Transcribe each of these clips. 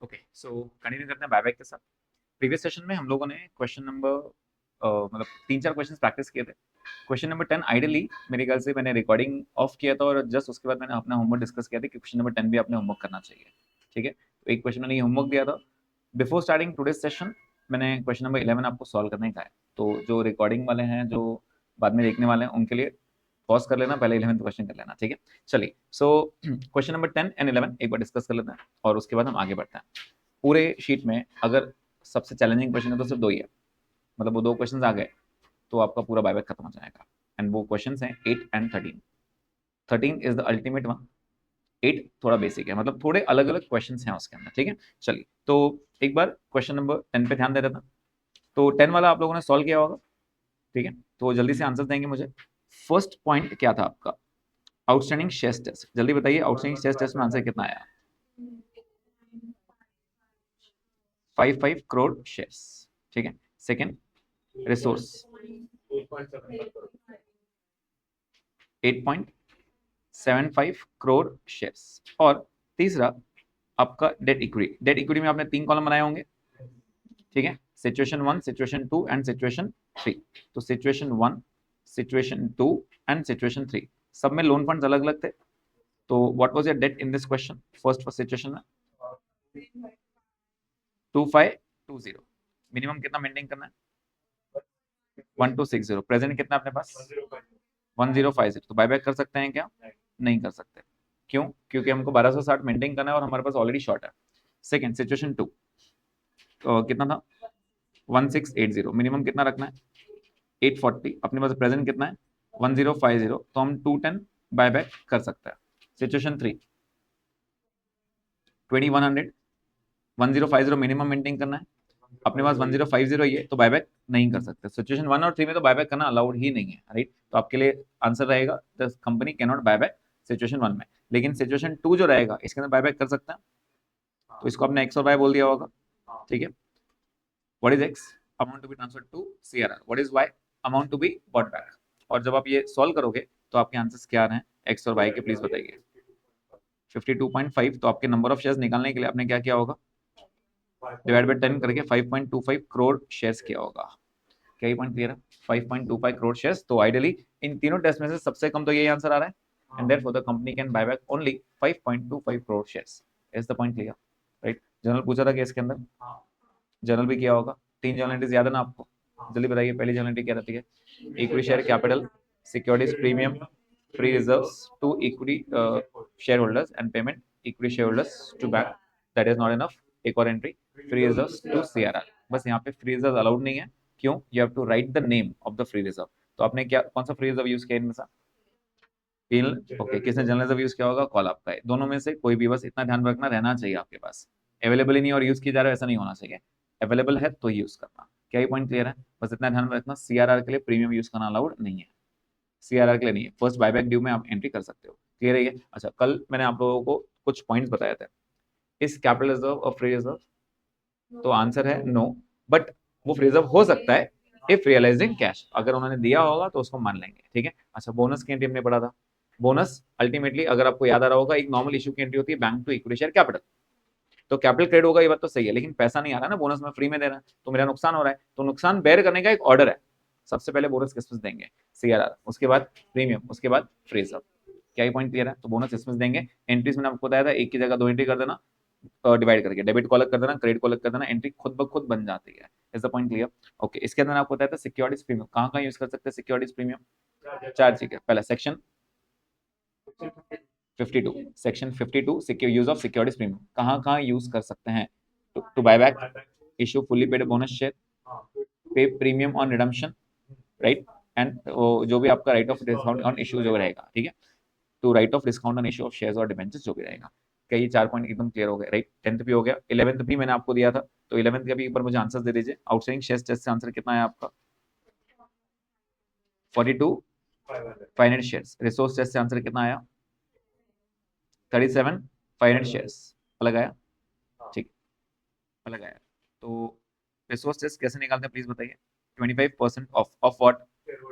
Okay, so continue करते हैं buyback के साथ। प्रीवियस सेशन में हम लोगों ने क्वेश्चन नंबर मतलब 3-4 क्वेश्चंस प्रैक्टिस किए थे। क्वेश्चन नंबर 10 आइडियली मेरे ख्याल से मैंने रिकॉर्डिंग ऑफ किया था और जस्ट उसके बाद मैंने अपना होमवर्क डिस्कस किया था कि क्वेश्चन नंबर 10 भी आपने होमवर्क करना चाहिए। ठीक है, तो एक क्वेश्चन मैंने ये होमवर्क दिया था। बिफोर स्टार्टिंग टुडे सेशन मैंने क्वेश्चन नंबर 11 आपको सॉल्व करने का है, तो जो रिकॉर्डिंग वाले हैं, जो बाद में देखने वाले हैं, उनके लिए पॉज कर लेना, पहले 11th क्वेश्चन कर लेना। ठीक है, चलिए। सो क्वेश्चन नंबर 10 एंड 11 एक बार डिस्कस कर लेते हैं और उसके बाद हम आगे बढ़ते हैं। पूरे शीट में अगर सबसे चैलेंजिंग क्वेश्चन है तो सिर्फ दो ही है, मतलब वो दो क्वेश्चन आ गए तो आपका पूरा बायबैक खत्म हो जाएगा। एंड वो क्वेश्चन हैं 8 and 13। 13 is the ultimate one, 8 थोड़ा बेसिक है, मतलब थोड़े अलग अलग क्वेश्चन हैं उसके अंदर। ठीक है, चलिए तो एक बार क्वेश्चन नंबर 10 पे ध्यान दे रहा था। तो 10 वाला आप लोगों ने सॉल्व किया होगा। ठीक है, तो जल्दी से आंसर देंगे मुझे। फर्स्ट पॉइंट क्या था आपका? Outstanding shares test. जल्दी बताइए, आउटस्टैंडिंग शेयर्स टेस्ट में आंसर कितना आया? 5 करोड़ शेयर्स। ठीक है, सेकेंड रिसोर्स 8.75 करोड़ शेयर्स। और तीसरा आपका डेट इक्विटी। डेट इक्विटी में आपने 3 कॉलम बनाए होंगे। ठीक है, सिचुएशन 1, सिचुएशन 2 एंड सिचुएशन 3। तो सिचुएशन 1, सिचुएशन 2 एंड सिचुएशन 3 सब में लोन फंड्स अलग अलग थे। तो what was your date in this question? First situation में 2520। मिनिमम कितना मेंटेन करना है? 1260। प्रेजेंट कितना अपने पास? 1050। तो बायबैक कर सकते हैं क्या? नहीं कर सकते। क्यों? क्योंकि हमको 1260 मेंटेन करना है और हमारे पास ऑलरेडी शॉर्ट है। सेकेंड सिचुएशन 2 कितना था? 1680। मिनिमम कितना रखना है? 840। अपने पास प्रेजेंट कितना है? 1050। तो हम 210 बायबैक कर सकते हैं। सिचुएशन 3 2100। 1050 मिनिमम मेंटेन करना है, अपने पास 1050 ही है, तो बायबैक नहीं कर सकते। सिचुएशन 1 और 3 में तो बायबैक करना अलाउड ही नहीं है, राइट? तो आपके लिए आंसर रहेगा the company can not buyback situation 1 में। लेकिन सिचुएशन 2 जो रहेगा इसके अंदर बायबैक कर सकते हैं। तो इसको आपने एक्स और वाई बोल दिया होगा। ठीक है, what is X? Amount to be transferred to CRR. What is Y? Amount to be bought back. और जब आप ये सॉल्व करोगे तो आपके आंसर्स क्या आ रहे हैं एक्स और वाई के, प्लीज बताइए। 52.5। तो आपके नंबर ऑफ शेयर्स निकालने के लिए आपने क्या किया होगा? डिवाइड बाय 10 करके 5.25 करोड़ शेयर्स किया होगा। क्या ये पॉइंट क्लियर है? 5.25 करोड़ शेयर्स। तो आइडियली इन तीनों टेस्ट में से सबसे कम तो यही आंसर आ रहा है, and therefore the company can buy back only 5.25 crore shares. Is the point clear? Right, general पूछा था कि इसके अंदर जनरल भी किया होगा। 3 जनरल एंट्रीज याद है ना आपको? जल्दी बताइए, पहली जनरल एंट्री क्या रहती है? Equity share capital, securities premium, free reserves to equity share holders and payment equity share holders to bank, that is not enough. एक और entry, free reserves to CRR. बस यहाँ पे फ्री रिजर्व अलाउड नहीं है। क्यों? You have to write the name of the free reserve. तो आपने क्या, कौन सा फ्री रिजर्व यूज किया इनमें से? ओके, किसने जनरल रिजर्व यूज किया होगा? कॉल आपका है। दोनों में से कोई भी, बस इतना ध्यान रखना, रहना चाहिए आपके पास। अवेलेबल ही नहीं और यूज किया जा रहा है ऐसा नहीं होना चाहिए। अवेलेबल है तो यूज करना। क्या ये पॉइंट क्लियर है? बस इतना ध्यान रखना, सीआरआर के लिए प्रीमियम यूज करना अलाउड नहीं है। सीआरआर के लिए नहीं है, फर्स्ट बायबैक ड्यू में आप एंट्री कर सकते हो। क्लियर है ये? अच्छा, कल मैंने आप लोगों को कुछ पॉइंट्स बताए थे। इस कैपिटल रिजर्व और फ्री रिजर्व, तो आंसर है नो। बट वो फ्री रिजर्व हो सकता है इफ रियलाइजिंग कैश, अगर उन्होंने दिया होगा तो उसको मान लेंगे। ठीक है, अच्छा, बोनस की एंट्री हमने पढ़ा था। बोनस अल्टीमेटली अगर आपको याद आ रहा होगा, एक नॉर्मल इशू की एंट्री होती है bank to equity share capital. तो कैपिटल क्रेडिट होगा, ये बात तो सही है, लेकिन पैसा नहीं आ रहा ना, बोनस में फ्री में दे रहा है, तो मेरा नुकसान हो रहा है। तो नुकसान बेयर करने का एक ऑर्डर है। सबसे पहले बोनस किसमें देंगे? सीआरआर, उसके बाद प्रीमियम, उसके बाद फ्री सब। क्या ये पॉइंट क्लियर है? तो बोनस इसमें देंगे। एंट्रीज मैंने आपको बताया था, एक की जगह दो एंट्री कर देना, डिवाइड करके डेबिट को अलग कर देना, क्रेडिट को अलग कर देना, एंट्री खुद ब खुद बन जाती है। Is the point clear? Okay, इसके अंदर आपको बताया था सिक्योरिटीज प्रीमियम कहाँ कहाँ यूज कर सकते हैं। सिक्योरिटीज प्रीमियम चार चीजें, पहला section 52, section 52 secure use of securities premium कहाँ कहाँ यूज कर सकते हैं? To buy back, issue fully paid bonus share, pay premium on redemption, right, and जो भी आपका write off discount on issue जो रहेगा। ठीक है, to write off discount on issue of shares और डिबेंचर्स जो भी रहेगा। क्या ये 4 पॉइंट एकदम क्लियर हो गए? राइट, 10th भी हो गया, 11th भी मैंने आपको दिया था, तो 11th का भी एक बार मुझे आंसर दे दीजिए। आउटस्टैंडिंग शेयर्स टेस्ट से आंसर कितना है आपका? 42 500 शेयर्स। रिसोर्स टेस्ट से आंसर कितना आया? 37 500 शेयर्स। अलग आया? ठीक, अलग आया। तो रिसोर्स टेस्ट कैसे निकालते हैं प्लीज बताइए। 25% ऑफ व्हाट?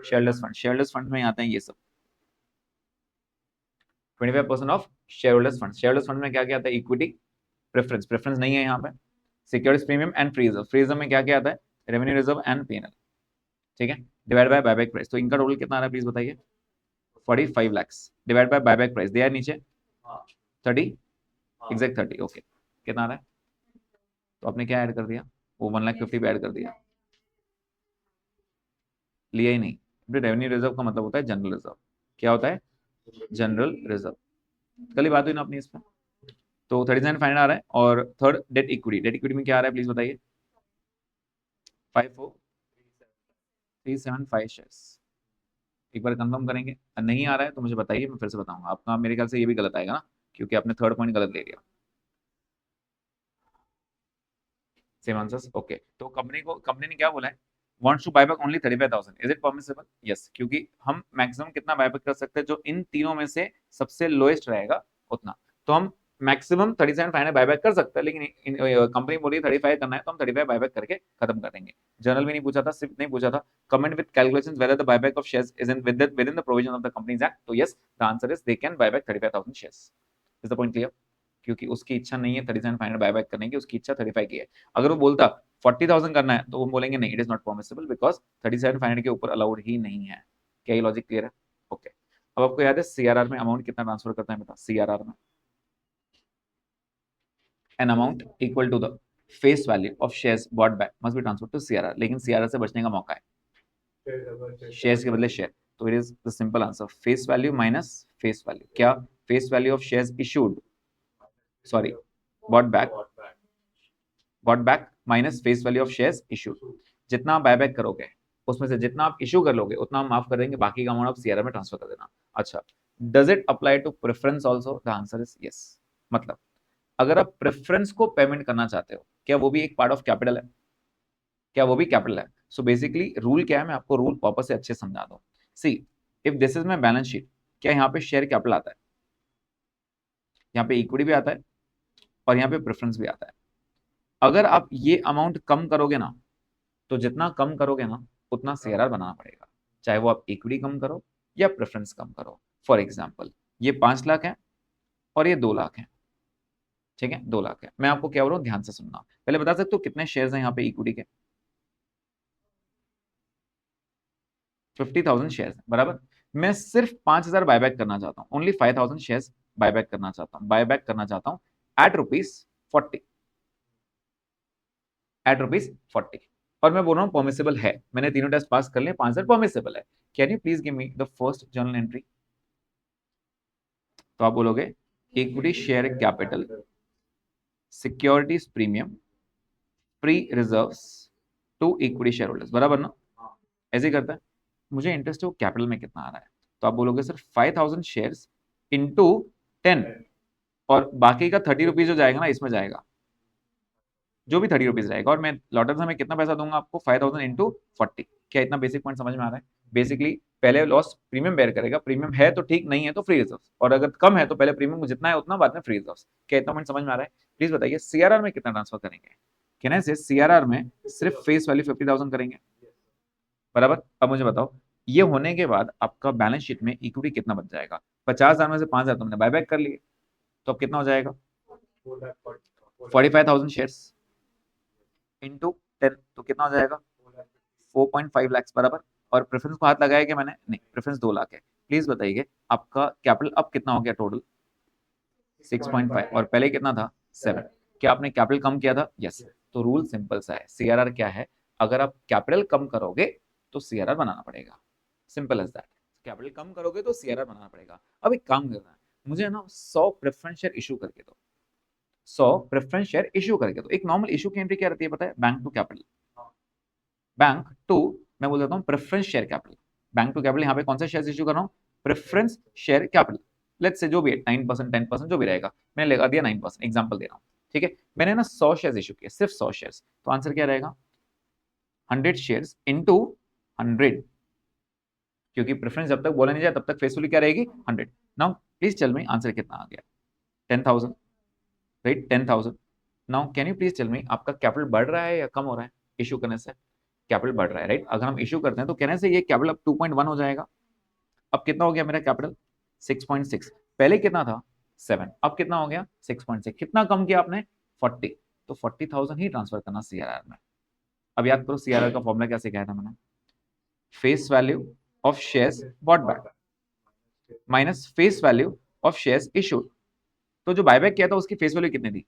शेयरलेस फंड। शेयरलेस फंड में आते हैं ये सब। 25% of shareholders fund. Shareholders fund में क्या क्या आता है? इक्विटी, प्रेफरेंस, प्रेफरेंस नहीं है यहाँ पे, securities premium and free reserve, free reserve में क्या क्या आता है, रेवेन्यू रिजर्व एंड पीएनएल, ठीक है, डिवाइड बाय बायबैक प्राइस, तो इनका टोटल कितना आ रहा है प्लीज बताइए, 45 lakhs divide by buyback price, दिया है नीचे 30, एग्जैक्ट 30, ओके, कितना आ रहा है, तो आपने क्या ऐड कर दिया, वो 1,50,000 पे ऐड कर दिया, लिया ही नहीं, रेवेन्यू रिजर्व का मतलब होता है जनरल रिजर्व, क्या होता है, जनरल रिजर्व, कल ही बात हुई ना अपनी इस पर, तो 37,500 आ रहा है, और third debt equity, debt equity में क्या आ रहा है प्लीज बताइए, 54,375 शेयर्स, एक बार कंफर्म करेंगे, नहीं आ रहा है तो मुझे बताइए, मैं फिर से बताऊंगा, आपका मेरे ख्याल से ये भी गलत आएगा ना, क्योंकि आपने थर्ड पॉइंट गलत ले लिया, सेम आंसर्स, ओके, तो कंपनी ने क्या बोला है, wants to buy back only 35,000, is it permissible? yes, क्योंकि हम मैक्सिमम कितना बायबैक कर सकते हैं, जो इन तीनों में से सबसे लोएस्ट रहेगा उतना, तो हम मैक्सिमम 37,500 बायबैक कर सकते हैं, लेकिन कंपनी बोली 35 करना है, तो हम 35 बायबैक करके खत्म कर देंगे, जर्नल भी नहीं पूछा था, सिर्फ नहीं पूछा था, comment with calculations whether the buyback of shares is in within the provision of the companies act, तो yes the answer is they can buy back 35,000 shares, is the point clear, क्योंकि उसकी इच्छा नहीं है 37,500 buyback करने की, उसकी इच्छा 35 की है, अगर वो बोलता 40,000 करना है तो वो बोलेंगे नहीं, it is not permissible because 37,500 के ऊपर अलाउड ही नहीं है, क्या ये लॉजिक क्लियर है, ओके, अब आपको याद है सीआरआर में अमाउंट कितना ट्रांसफर करता है बेटा, सीआरआर में an amount equal to the face value of shares bought back must be transferred to CRR, लेकिन CRR से बचने का मौका है, शेयर्स के बदले शेयर, तो it is the simple answer, face value minus face value, क्या, face value of shares issued, sorry bought back minus face value of shares issued, जितना आप बायबैक करोगे उसमें से जितना आप इशू कर लोगे उतना हम माफ कर देंगे, बाकी का अमाउंट आप सीआरआर में ट्रांसफर कर देना, अच्छा, does it apply to preference also, the answer is yes, मतलब अगर आप प्रेफरेंस को पेमेंट करना चाहते हो, क्या वो भी एक पार्ट ऑफ कैपिटल है, क्या वो भी कैपिटल है, सो बेसिकली रूल क्या है, मैं आपको रूल वापस से अच्छे समझा दूं, see if this is my balance sheet, क्या यहाँ पे शेयर कैपिटल आता है, यहाँ पे इक्विटी भी आता है, और यहाँ पे प्रेफरेंस भी आता है, अगर आप ये अमाउंट कम करोगे ना, तो जितना कम करोगे ना उतना सीआरआर बनाना पड़ेगा, चाहे वो आप इक्विटी कम करो या प्रेफरेंस कम करो, फॉर एग्जाम्पल ये 5 लाख है और ये 2 लाख है, ठीक है, 2 लाख है, मैं आपको क्या बोल रहा हूँ ध्यान से सुनना, पहले बता सकते हो कितने शेयर्स हैं यहाँ पे इक्विटी के, 50,000 शेयर्स, बराबर, मैं सिर्फ 5,000 बायबैक करना चाहता हूँ, ओनली 5,000 शेयर्स बायबैक करना चाहता हूँ, बायबैक करना चाहता हूँ एट ₹40, एट ₹40, और मैं बोल रहा हूँ परमिसिबल है, मैंने तीनों टेस्ट पास कर लिए, 5,000 परमिसिबल है, can you please give me the first journal entry, तो आप बोलोगे equity share capital, securities premium, free reserves to equity share holders, बराबर ना, ऐसे ही करता है, मुझे इंटरेस्ट है वो कैपिटल में कितना आ रहा है, तो आप बोलोगे सर 5,000 शेयर्स इंटू 10, और बाकी का 30 रुपीज जो जाएगा ना इसमें जाएगा, जो भी 30 रुपीज रहेगा, और मैं लॉटरी में कितना पैसा दूंगा आपको, 5,000 इंटू 40, क्या इतना बेसिक पॉइंट समझ में आ रहा है, बेसिकली पहले लॉस प्रीमियम बेयर करेगा, प्रीमियम है तो ठीक, नहीं है तो फ्री रिजर्व, और अगर कम है तो पहले प्रीमियम जितना है उतना, बाद में फ्री रिजर्व, क्या इतना पॉइंट समझ में आ रहा है, प्लीज बताइए सीआरआर में कितना ट्रांसफर करेंगे, कहने से सीआरआर में सिर्फ फेस वैल्यू 50,000 करेंगे, बराबर, अब मुझे बताओ ये होने के बाद आपका बैलेंस शीट में इक्विटी कितना बच जाएगा, 50,000 में से 5,000 तुमने बायबैक कर लिए, तो अब कितना हो जाएगा 45,000 शेयर्स इंटू 10, तो कितना हो जाएगा 4.5 लाख, बराबर, और प्रेफरेंस को हाथ लगाया कि मैंने, नहीं, प्रेफरेंस 2 लाख है, प्लीज बताइए आपका कैपिटल अब कितना हो गया टोटल 6.5, और पहले कितना था 7, क्या आपने कैपिटल कम किया था, यस, तो रूल सिंपल सा है, सीआरआर क्या है, अगर आप कैपिटल कम करोगे तो सीआरआर बनाना पड़ेगा, सिंपल एज दैट, कैपिटल कम करोगे तो सीआरआर बनाना पड़ेगा, अब एक काम करना है, मुझे ना 100 प्रेफरेंस शेयर इशू करके दो, 100 प्रेफरेंस शेयर इशू करके दो, एक नॉर्मल इशू की एंट्री क्या रहती है पता है, bank to capital, bank to, मैं बोल देता हूँ preference share capital, bank to capital, यहाँ पे कौन सा शेयर इशू कर रहा हूँ, preference share capital, let's say जो भी है 9%, 10% जो भी रहेगा, मैंने लगा दिया 9%, एग्जांपल दे रहा हूँ, ठीक है, मैंने ना 100 शेयर इशू किए, सिर्फ 100 शेयर, तो आंसर क्या रहेगा 100 शेयर्स इंटू 100, क्योंकि प्रेफरेंस जब तक बोला नहीं जाए तब तक फेस वैल्यू क्या रहेगी 100, now please tell me answer कितना आ गया 10,000, right, 10,000, now can you please tell me आपका कैपिटल बढ़ रहा है या कम हो रहा है, इशू करने से कैपिटल बढ़ रहा है, राइट, अगर हम इशू करते हैं तो कहने से ये कैपिटल अब 2.1 हो जाएगा, अब कितना हो गया मेरा कैपिटल 6.6, पहले कितना था 7, अब कितना हो गया 6.6, कितना कम किया आपने 40, तो 40,000 ही ट्रांसफर करना सीआरआर में। अब याद करो सीआरआर का फॉर्मूला क्या सिखाया था मैंने, face value of shares bought back minus face value of shares issued. तो जो बायबैक किया था उसकी फेस वैल्यू कितनी थी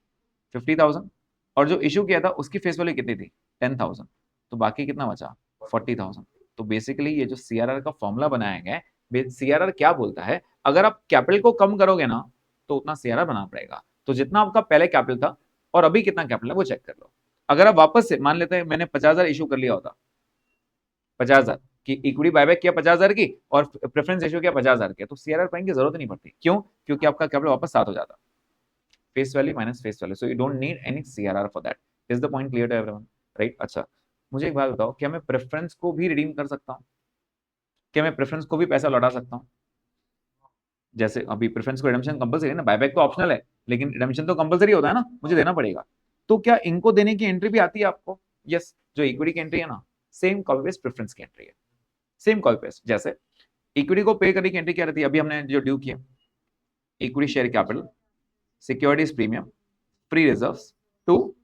50,000, और जो इशू किया था उसकी फेस वैल्यू कितनी थी 10,000, तो बाकी कितना बचा 40,000। तो बेसिकली ये जो सीआरआर का फॉर्मूला बनाया गया है, सीआरआर क्या बोलता है, अगर आप कैपिटल को कम करोगे ना तो उतना सीआरआर बनाना पड़ेगा। तो जितना आपका पहले कैपिटल था और अभी कितना कैपिटल है वो चेक कर लो। अगर आप वापस से मान लेते हैं मैंने 50,000 इशू कर लिया होता, 50,000 की इक्विटी बायबैक किया 50,000 की और प्रेफरेंस इशू किया 50,000 के, तो सीआरआर पाने की जरूरत नहीं पड़ती। क्यों? क्योंकि आपका कैपिटल वापस 7 हो जाता, face value minus face value, so you don't need any CRR for that. Is the point clear to everyone, right? अच्छा, मुझे एक बात बताओ, क्या मैं प्रेफरेंस को भी रिडीम कर सकता हूँ? क्या मैं प्रेफरेंस को भी पैसा लौटा सकता हूँ? जैसे अभी प्रेफरेंस को रिडेम्पशन कंपलसरी है ना, बायबैक तो ऑप्शनल है, लेकिन रिडेम्पशन तो कंपलसरी होता है ना, मुझे देना पड़ेगा। तो क्या इनको देने की एंट्री भी आती है आपको? यस, जो इक्विटी की एंट्री है ना, सेम कॉपी पेस्ट प्रेफरेंस की एंट्री है, सेम कॉपी पेस्ट। जैसे इक्विटी को पे करने की एंट्री क्या रहती है, अभी हमने जो ड्यू किया, equity share capital, securities premium, free reserves to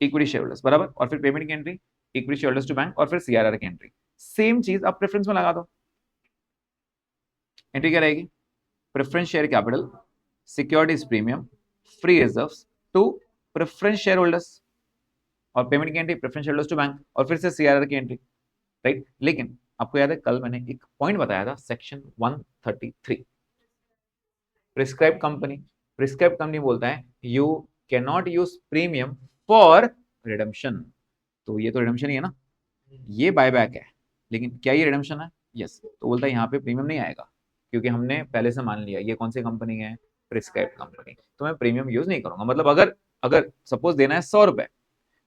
equity shareholders, बराबर। और फिर पेमेंट की entry equity shareholders to bank, और फिर सीआरआर की एंट्री। सेम चीज आप प्रेफरेंस में लगा दो, एंट्री क्या रहेगी, preference share capital, securities premium, free reserves to preference share holders, और पेमेंट की entry preference share holders to bank, और फिर से सीआरआर की एंट्री, राइट। लेकिन आपको याद है कल मैंने एक पॉइंट बताया था, section 133, prescribe company, prescribe company बोलता है you can not use premium for redemption. तो ये तो रिडेम्पशन ही है ना, ये बायबैक है, लेकिन क्या ये रिडेम्पशन है? यस। तो बोलता है यहाँ पे प्रीमियम नहीं आएगा, क्योंकि हमने पहले से मान लिया ये कौन सी कंपनी है, प्रिस्क्राइब कंपनी, तो मैं प्रीमियम यूज नहीं करूंगा। मतलब अगर अगर सपोज देना है 100 रुपए,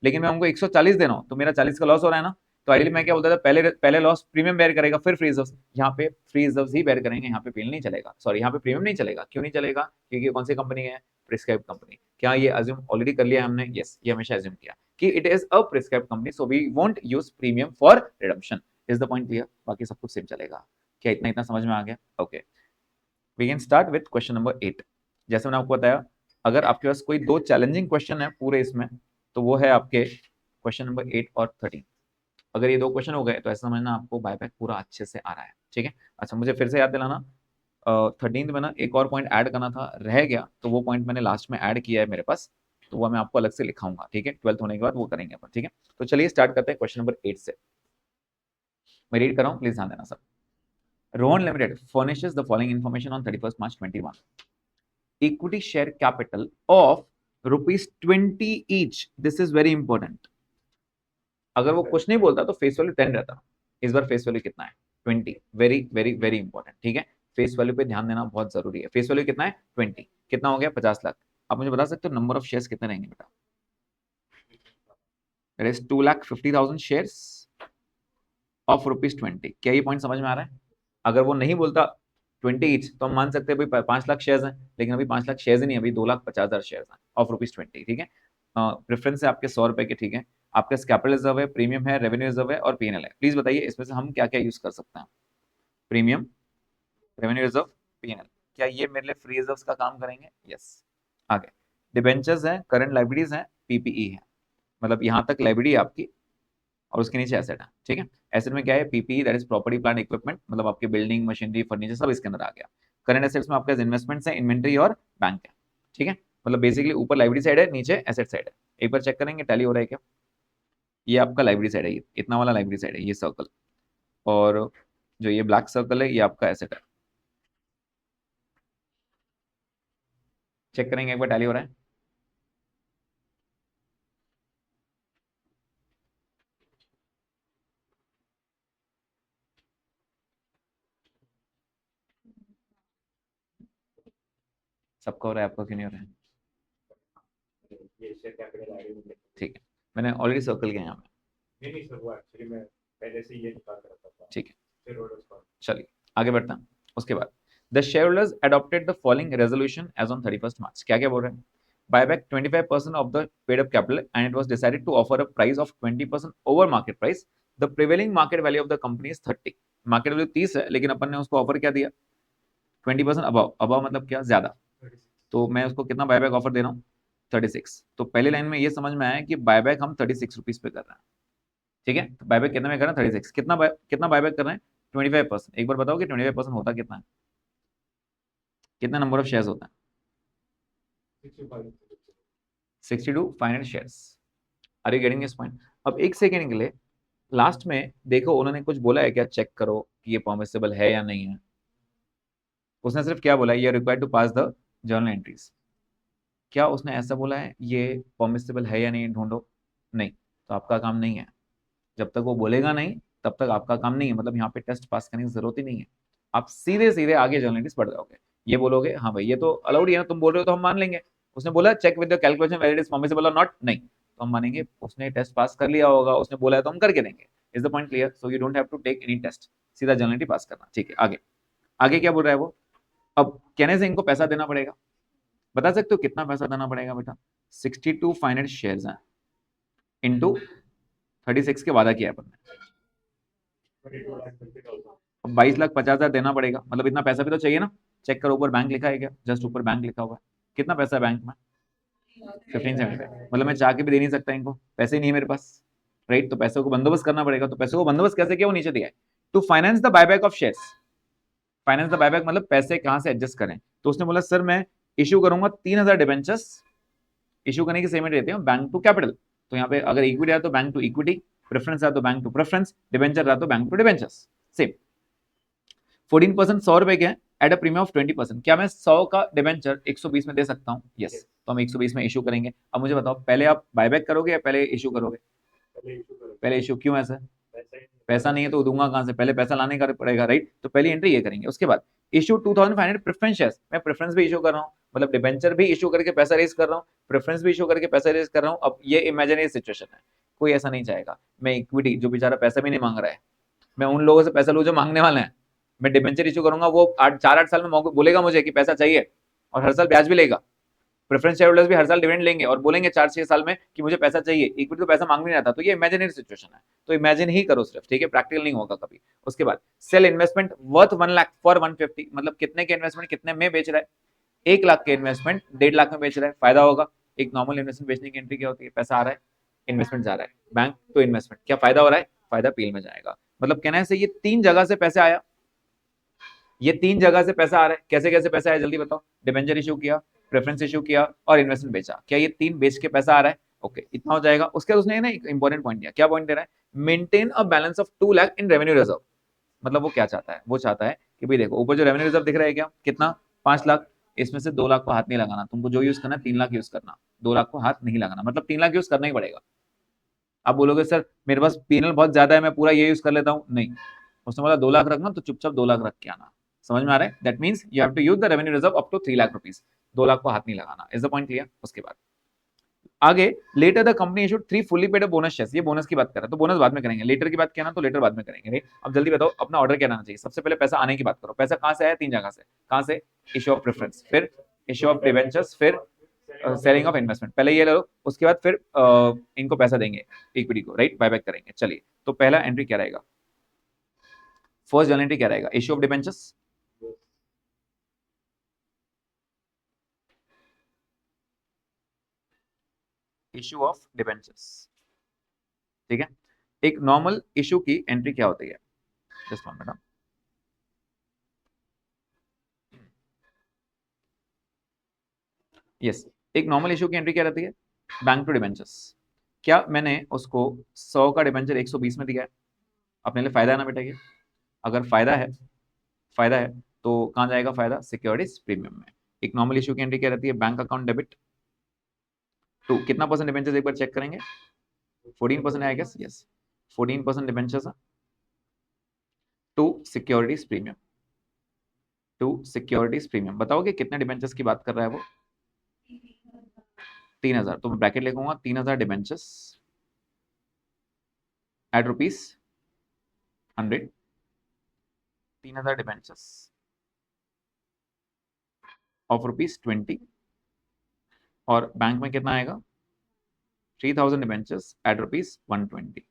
लेकिन मैं हमको 140 देना हूं, तो मेरा 40 का लॉस हो रहा है ना। तो आइडियली मैं क्या बोलता था, पहले पहले लॉस प्रीमियम बेयर करेगा, फिर फ्री रिजर्व्स। यहाँ पे फ्री रिजर्व्स ही बेयर करेंगे, यहाँ पे पेन नहीं चलेगा, सॉरी यहाँ पे प्रीमियम नहीं चलेगा। क्यों नहीं चलेगा? क्योंकि कौन सी कंपनी है, प्रिस्क्राइब कंपनी। क्या ये अज्यूम ऑलरेडी कर लिया हमने? यस, ये हमेशा अज्यूम किया कि it is a prescribe company, so we won't use premium for redemption. Is the point clear? बाकी सब कुछ सेम चलेगा। क्या इतना इतना समझ में आ गया? Okay, we can start with question number 8। जैसे मैंने आपको बताया, अगर आपके पास कोई दो चैलेंजिंग क्वेश्चन है पूरे इसमें, तो वो है आपके क्वेश्चन नंबर 8 और 13। अगर ये दो क्वेश्चन हो गए तो ऐसा समझना आपको बायबैक पूरा अच्छे से आ रहा है, ठीक है। अच्छा, मुझे फिर से याद दिलाना, 13 में ना एक और पॉइंट ऐड करना था, रह गया, तो वो पॉइंट मैंने लास्ट में ऐड किया है मेरे पास, तो वो मैं आपको अलग से लिखाऊंगा, ठीक है। 12th होने के बाद वो करेंगे अपन, ठीक है। तो चलिए स्टार्ट करते हैं क्वेश्चन नंबर 8 से। मैं रीड कर रहा हूँ, प्लीज ध्यान देना सब। Rohan limited furnishes the following information on 31st March 21. Equity share capital of ₹20 each. This is very important. अगर वो कुछ नहीं बोलता तो फेस वैल्यू 10 रहता, इस बार फेस वैल्यू कितना है 20। वेरी वेरी वेरी इंपॉर्टेंट, ठीक है। फेस वैल्यू पे ध्यान देना बहुत जरूरी है। फेस वैल्यू कितना है 20, कितना हो गया 50 लाख। आप मुझे बता सकते हो नंबर ऑफ शेयर्स कितने रहेंगे बेटा? It is 2,50,000 shares of ₹20। क्या ये पॉइंट समझ में आ रहा है? अगर वो नहीं बोलता 20 ईच, तो हम मान सकते हैं भाई 5 लाख शेयर्स हैं, लेकिन अभी 5 लाख शेयर्स ही नहीं, अभी 2,50,000 शेयर्स हैं ऑफ ₹20, ठीक है। प्रेफरेंस है आपके 100 रुपए के, ठीक है। आपका कैपिटल रिजर्व है, प्रीमियम है, रेवेन्यू रिजर्व है और पीएनएल है। प्लीज बताइए इसमें से हम क्या क्या यूज कर सकते हैं? Premium, revenue reserve, PNL. क्या ये मेरे लिए फ्री रिजर्व्स का काम करेंगे? यस। आगे डिबेंचर्स हैं, करंट लाइबिलिटीज हैं, पीपीई है, मतलब यहाँ तक लाइबिलिटी है आपकी और उसके नीचे एसेट है, ठीक है। एसेट में क्या है? PPE, that is property plant equipment, मतलब आपके बिल्डिंग मशीनरी फर्नीचर सब इसके अंदर आ गया। करंट एसेट्स में आपके इन्वेस्टमेंट्स है, इन्वेंट्री और बैंक है, ठीक है। मतलब बेसिकली ऊपर लाइबिलिटी साइड है, नीचे एसेट साइड है। एक बार चेक करेंगे टैली हो रहा है क्या? ये आपका लाइबिलिटी साइड है, ये इतना वाला लाइबिलिटी साइड है, ये सर्कल, और जो ये ब्लैक सर्कल है ये आपका एसेट है। चेक करेंगे एक बार टैली हो रहा है? सबका हो रहा है, आपका क्यों नहीं हो रहा है? ठीक है, मैंने ऑलरेडी सर्कल किया यहाँ पे। नहीं सर, वो एक्चुअली मैं पहले से ये निकाल कर रखा था, ठीक है। चलिए आगे बढ़ते हैं। उसके बाद the shareholders adopted the following resolution as on 31st March. क्या क्या बोल रहे हैं? buyback 25% of the paid up capital and it was decided to offer a price of 20% over market price. The prevailing market value of the company is 30. Market value 30 है, लेकिन अपन ने उसको offer क्या दिया 20% अबव। अबव मतलब क्या? ज्यादा। तो मैं उसको कितना बायबैक ऑफर दे रहा हूँ 36। तो पहली लाइन में ये समझ में आया कि बायबैक हम 36 रुपीज पे कर रहे हैं, ठीक है। तो बायबैक कितने में कर रहे हैं? 36। कितना बायबैक कर रहे हैं? 25%। एक बार बताओ कि 25% होता कितना है? कितना नंबर ऑफ शेयर्स होता है? 62,500 shares. Are you getting this point? अब एक सेकेंड के लिए लास्ट में देखो उन्होंने कुछ बोला है क्या, चेक करो कि ये परमिसेबल है या नहीं है। उसने सिर्फ क्या बोला है, ये required to pass the journal entries. क्या उसने ऐसा बोला है ये परमिसेबल है या नहीं ढूंढो? नहीं। तो आपका काम नहीं है। जब तक वो बोलेगा नहीं तब तक आपका काम नहीं है। मतलब यहाँ पे टेस्ट पास करने की जरूरत ही नहीं है। आप सीधे सीधे आगे जर्नल एंट्रीज पढ़ जाओगे। ये बोलोगे हाँ भाई ये तो अलाउड ही है ना, तुम बोल रहे हो तो हम मान लेंगे। उसने बोला check with the calculation whether it is permissible और नॉट, नहीं तो हम मानेंगे उसने टेस्ट पास कर लिया होगा, उसने बोला है तो हम करके देंगे। Is the point clear? So you don't have to take any test, सीधा जर्नल एंट्री पास करना, ठीक है। आगे आगे क्या बोल रहा है वो? अब कहने से इनको पैसा देना पड़ेगा। बता सकते हो कितना पैसा देना पड़ेगा बेटा? 62,500 शेयर्स हैं इंटू 36 के वादा किया है अपन ने। अब 22,50,000 देना पड़ेगा, मतलब इतना पैसा भी तो चाहिए ना। चेक करो ऊपर बैंक लिखा है क्या? जस्ट ऊपर बैंक लिखा हुआ है। कितना पैसा है बैंक में? 1575। मतलब मैं चाह के भी दे नहीं सकता इनको, पैसे ही नहीं है मेरे पास, राइट। तो पैसे को बंदोबस्त करना पड़ेगा। तो पैसे को बंदोबस्त कैसे किया वो नीचे दिया है। To finance the buyback of shares. Finance the buyback मतलब पैसे कहां से एडजस्ट करें। तो उसने बोला सर मैं इश्यू करूंगा 3,000 डिबेंचर्स। इश्यू करने की सेमेंट रहती है बैंक टू कैपिटल। तो यहाँ पे अगर इक्विटी है तो बैंक टू इक्विटी, प्रेफरेंस है तो बैंक टू प्रेफरेंस, डिबेंचर रहा तो बैंक टू डिबेंचर्स, सेम। 14% 100 रुपए के हैं एट अ प्रीमियम ऑफ 20%। क्या मैं 100 का डिबेंचर 120 में दे सकता हूँ? यस। तो हम 120 में इशू करेंगे। अब मुझे बताओ पहले आप बायबैक करोगे या पहले इशू करोगे? पहले इशू। क्यों ऐसा? पैसा नहीं है तो दूंगा कहां से? पहले पैसा लाने का पड़ेगा, राइट। तो पहली एंट्री ये करेंगे। उसके बाद इशू 2,500 प्रेफरेंस शेयर्स। मैं प्रेफरेंस भी इशू कर रहा हूँ, मतलब डिबेंचर भी इशू करके पैसा रेज कर रहा हूँ, प्रेफरेंस भी इशू करके पैसा रेज कर रहा हूँ। अब ये इमेजिनरी सिचुएशन है, कोई ऐसा नहीं चाहेगा। मैं इक्विटी, जो बेचारा पैसा भी नहीं मांग रहा है, मैं उन लोगों से पैसा लूँ जो मांगने वाले हैं। मैं डिबेंचर इशू करूंगा, वो 4-8 साल में बोलेगा मुझे कि पैसा चाहिए, और हर साल ब्याज भी लेगा। प्रेफरेंस शेयर होल्डर्स भी हर साल डिविडेंड लेंगे और बोलेंगे 4-6 साल में कि मुझे पैसा चाहिए। इक्विटी तो पैसा मांग नहीं रहा था। तो ये इमेजिनरी सिचुएशन है, तो इमेजिन ही करो सिर्फ, ठीक है। प्रैक्टिकल नहीं होगा कभी। उसके बाद sale investment worth 1 lakh for 150। मतलब कितने के इन्वेस्टमेंट कितने में बेच रहा है? 1 लाख के इन्वेस्टमेंट 1.5 लाख में बेच रहा है, फायदा होगा। एक नॉर्मल इन्वेस्टमेंट बेचने की एंट्री क्या होती है? पैसा आ रहा है, इन्वेस्टमेंट जा रहा है, बैंक टू इन्वेस्टमेंट, क्या फायदा हो रहा है? फायदा पील में जाएगा। मतलब कहने से ये 3 जगह से पैसे आया, ये 3 जगह से पैसा आ रहा है। कैसे कैसे पैसा आया जल्दी बताओ? डिबेंचर इशू किया, प्रेफरेंस इशू किया और इन्वेस्टमेंट बेचा। क्या ये 3 बेच के पैसा आ रहा है? ओके, इतना हो जाएगा। उसके बाद उसने ना एक इंपॉर्टेंट पॉइंट दिया। क्या पॉइंट दे रहा है? Maintain a balance of 2 lakh in revenue reserve. मतलब वो क्या चाहता है? वो चाहता है कि भाई देखो ऊपर जो रेवेन्यू रिजर्व दिख रहा है क्या, कितना? 5 लाख। इसमें से 2 लाख को हाथ नहीं लगाना, तुमको जो यूज करना है 3 लाख यूज करना, 2 लाख को हाथ नहीं लगाना। मतलब 3 लाख यूज करना ही पड़ेगा। आप बोलोगे सर मेरे पास पीएनएल बहुत ज्यादा है, मैं पूरा ये यूज कर लेता हूँ, नहीं। उसने बोला 2 लाख रखना तो चुपचाप 2 लाख रख के आना। समझ में आ रहा है? That means you have to use the revenue reserve up to 3 lakh rupees. 2 lakh को हाथ नहीं लगाना। Is the point clear? उसके बाद आगे later the company issued 3 fully paid bonus shares. ये बोनस की बात कर रहा है तो बोनस बाद में करेंगे, लेटर की बात किया ना तो लेटर बाद में करेंगे, राइट। अब जल्दी बताओ अपना ऑर्डर क्या रहना चाहिए। सबसे पहले पैसा आने की बात करो। पैसा कहां से आया? 3 जगह से। कहां से? इशू ऑफ प्रेफरेंस, फिर इशू ऑफ डिबेंचर्स, फिर सेलिंग ऑफ इन्वेस्टमेंट। पहले ये ले लो, उसके बाद फिर इनको पैसा देंगे, इक्विटी को, राइट, बायबैक करेंगे। चलिए तो पहला एंट्री क्या रहेगा? फर्स्ट जर्नल एंट्री क्या रहेगा? Issue of debentures, issue of debentures, ठीक है। एक नॉर्मल इशू की एंट्री क्या होती है? Just one minute. यस, एक नॉर्मल इशू की एंट्री क्या रहती है? Bank to debentures. क्या मैंने उसको 100 का डिबेंचर 120 में दिया है? अपने लिए फायदा है ना बेटा ये? अगर फायदा है, फायदा है तो कहां जाएगा फायदा? सिक्योरिटीज प्रीमियम में। एक नॉर्मल इशू की एंट्री क्या रहती है? बैंक अकाउंट डेबिट टू कितना परसेंट डिबेंचर्स, एक बार चेक करेंगे। 14% है I guess, yes. 14% debentures to securities premium, to securities premium. बताओगे कितने डिबेंचर्स की बात कर रहा है वो? 3,000। तो मैं ब्रैकेट लिखूंगा 3,000 डिबेंचर्स एट ₹100। 3,000 debentures of ₹20। और बैंक में कितना आएगा? 3,000 डिबेंचर्स एट ₹120।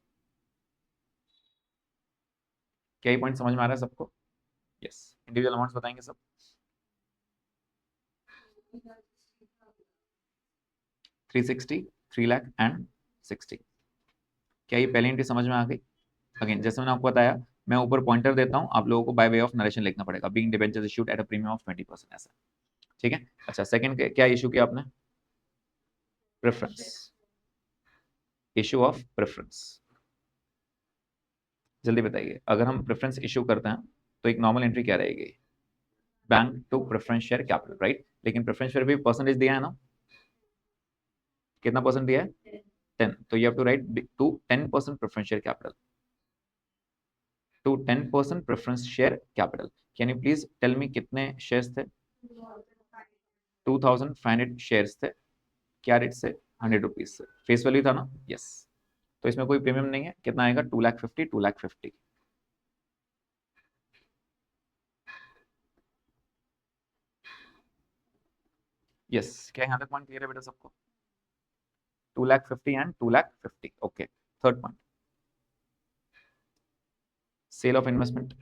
क्या ये पॉइंट समझ में आ रहा है सबको? यस। इंडिविजुअल अमाउंट्स बताएंगे सब। 360, 3 लाख एंड 60। क्या ये पहली एंट्री समझ में आ गई? अगेन जैसे मैंने आपको बताया, मैं ऊपर पॉइंटर देता हूं, आप लोगों को बाय वे ऑफ नरेशन लिखना पड़ेगा, being debentures issued at a premium of 20%, ऐसा। ठीक है। अच्छा, सेकंड क्या इशू किया आपने? Preference, issue of preference. जल्दी बताइए, अगर हम प्रेफरेंस इशू करते हैं तो एक नॉर्मल एंट्री क्या रहेगी? Bank to preference share capital, right? लेकिन प्रेफरेंस शेयर भी परसेंटेज दिया है ना, कितना परसेंट दिया है? 10। तो you have to write to 10% preference share capital, to 10% preference share capital. Can you please tell me कितने शेयर्स थे? 2500 शेयर्स थे। क्या रेट से? 100 रुपीज से। फेस वैल्यू था ना? यस। तो इसमें कोई प्रीमियम नहीं है। कितना आएगा? 2,50,000, 2,50,000। यस। क्या यहाँ तक पॉइंट क्लियर है बेटा सबको? 2,50,000 and 2,50,000। Okay. Third point, sale of investment.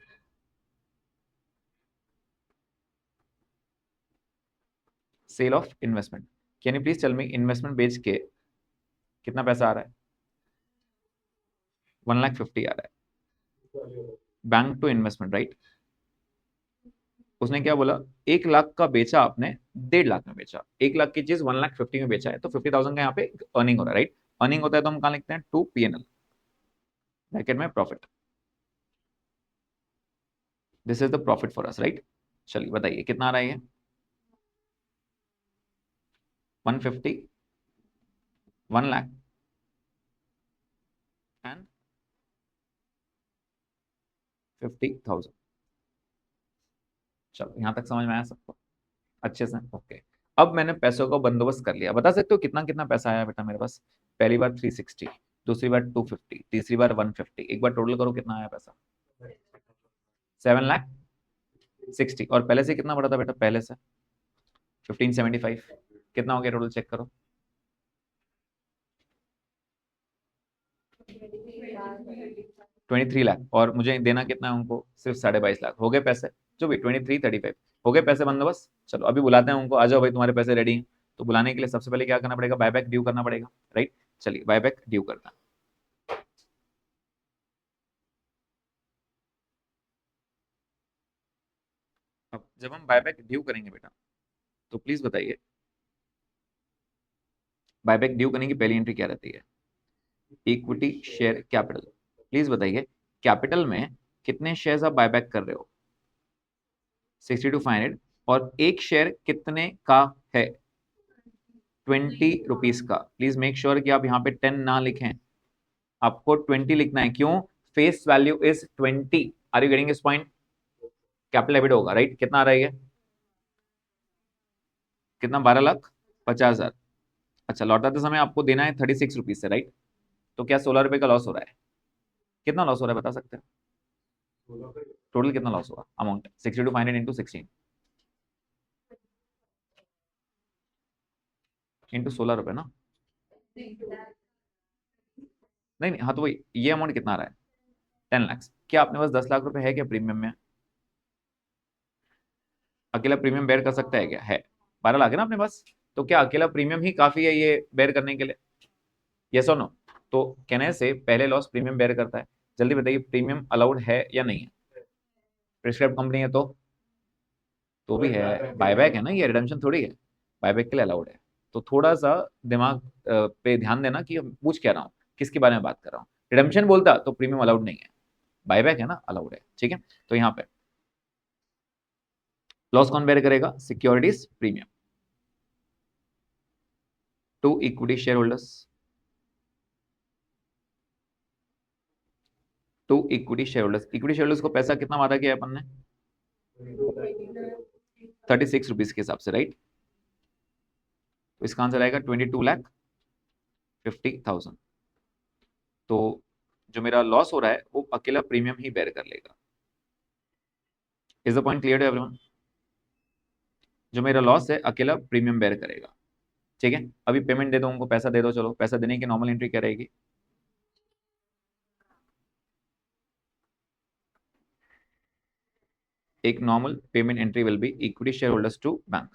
Sale of investment. Can you please tell me investment बेच के कितना पैसा आ रहा है? 1,50,000 आ रहा है। Bank to investment, right? उसने क्या बोला? 1 लाख का बेचा आपने, 1.5 लाख में बेचा। 1 लाख की चीज 1,50,000 में बेचा है, तो 50,000 का यहाँ पे अर्निंग हो रहा है, राइट? अर्निंग होता है तो हम कहाँ लिखते हैं? टू पीएनएल, ब्रैकेट में profit. This is the profit for us, right? चलिए बताइए कितना आ रहा है ये? 150, 1 लाख एंड 50,000। चलो यहां तक समझ में आया सबको अच्छे से? ओके। अब मैंने पैसों का बंदोबस्त कर लिया। बता सकते हो कितना कितना पैसा आया बेटा मेरे पास? पहली बार 360, दूसरी बार 250, तीसरी बार 150। एक बार टोटल करो कितना आया पैसा? 7,60,000। और पहले से कितना बढ़ा था बेटा? पहले से 1,575। कितना हो गया टोटल? चेक करो। 23 लाख। और मुझे देना कितना है उनको? सिर्फ 22.5 लाख। हो गए पैसे? जो भी 23, 35 हो गए पैसे बंदोबस्त। चलो अभी बुलाते हैं उनको, आ जाओ भाई तुम्हारे पैसे रेडी हैं। तो बुलाने के लिए सबसे पहले क्या करना पड़ेगा? बायबैक ड्यू करना पड़ेगा, राइट? चलिए बायबैक ड्यू करना। अब जब हम बायबैक ड्यू करेंगे बेटा, तो प्लीज बताइए बायबैक ड्यू करने की पहली एंट्री क्या रहती है? Equity share capital. प्लीज बताइए कैपिटल में कितने शेयर्स आप बायबैक कर रहे हो? 62,500। और एक शेयर कितने का है? 20 रुपीज का। प्लीज मेक श्योर कि आप यहाँ पे 10 ना लिखें, आपको 20 लिखना है। क्यों? Face value is 20। Are you getting this point? Capital debit होगा, राइट? कितना आ रहा है ये? कितना? 12,50,000। अच्छा, लौटाते समय आपको देना है 36 रुपीज से, राइट? तो क्या 16 रुपए का लॉस हो रहा है? कितना लॉस हो रहा है बता सकते हैं? टोटल कितना लॉस हुआ? अमाउंट 62,500 इंटू 16 इंटू 16 रुपए ना? नहीं नहीं, हाँ तो वही, ये अमाउंट कितना आ रहा है? 10 लाख। क्या अपने पास 10 लाख रुपए है क्या प्रीमियम में? अकेला प्रीमियम बेयर कर सकता है क्या? है। 12 लाख है ना अपने पास। तो क्या अकेला प्रीमियम ही काफी है ये बेयर करने के लिए? यस और नो? तो कहने से पहले लॉस प्रीमियम बेयर करता है। जल्दी बताइए प्रीमियम अलाउड है या नहीं है? प्रिस्क्राइब कंपनी है तो भी है। बायबैक है ना, ये रिडेम्पशन थोड़ी है। बायबैक के लिए अलाउड है। तो थोड़ा सा दिमाग पे ध्यान देना कि मैं पूछ क्या रहा हूँ, किसके बारे में बात कर रहा हूँ। रिडेम्पशन बोलता तो प्रीमियम अलाउड नहीं है, बायबैक है ना, अलाउड है। ठीक है। तो यहाँ पे लॉस कौन बेयर करेगा? Securities premium to equity share holders, to equity share holders. Equity share holders को पैसा कितना वादा किया है अपन ने? 36 रुपीज के हिसाब से, राइट? तो इसका आंसर आएगा 22,50,000। तो जो मेरा लॉस हो रहा है वो अकेला प्रीमियम ही बेयर कर लेगा। Is the point clear to everyone? जो मेरा लॉस है अकेला प्रीमियम बेयर करेगा। ठीक है। अभी पेमेंट दे दो उनको, पैसा दे दो। चलो पैसा देने की नॉर्मल एंट्री क्या रहेगी? एक normal payment entry will be equity share holders to bank.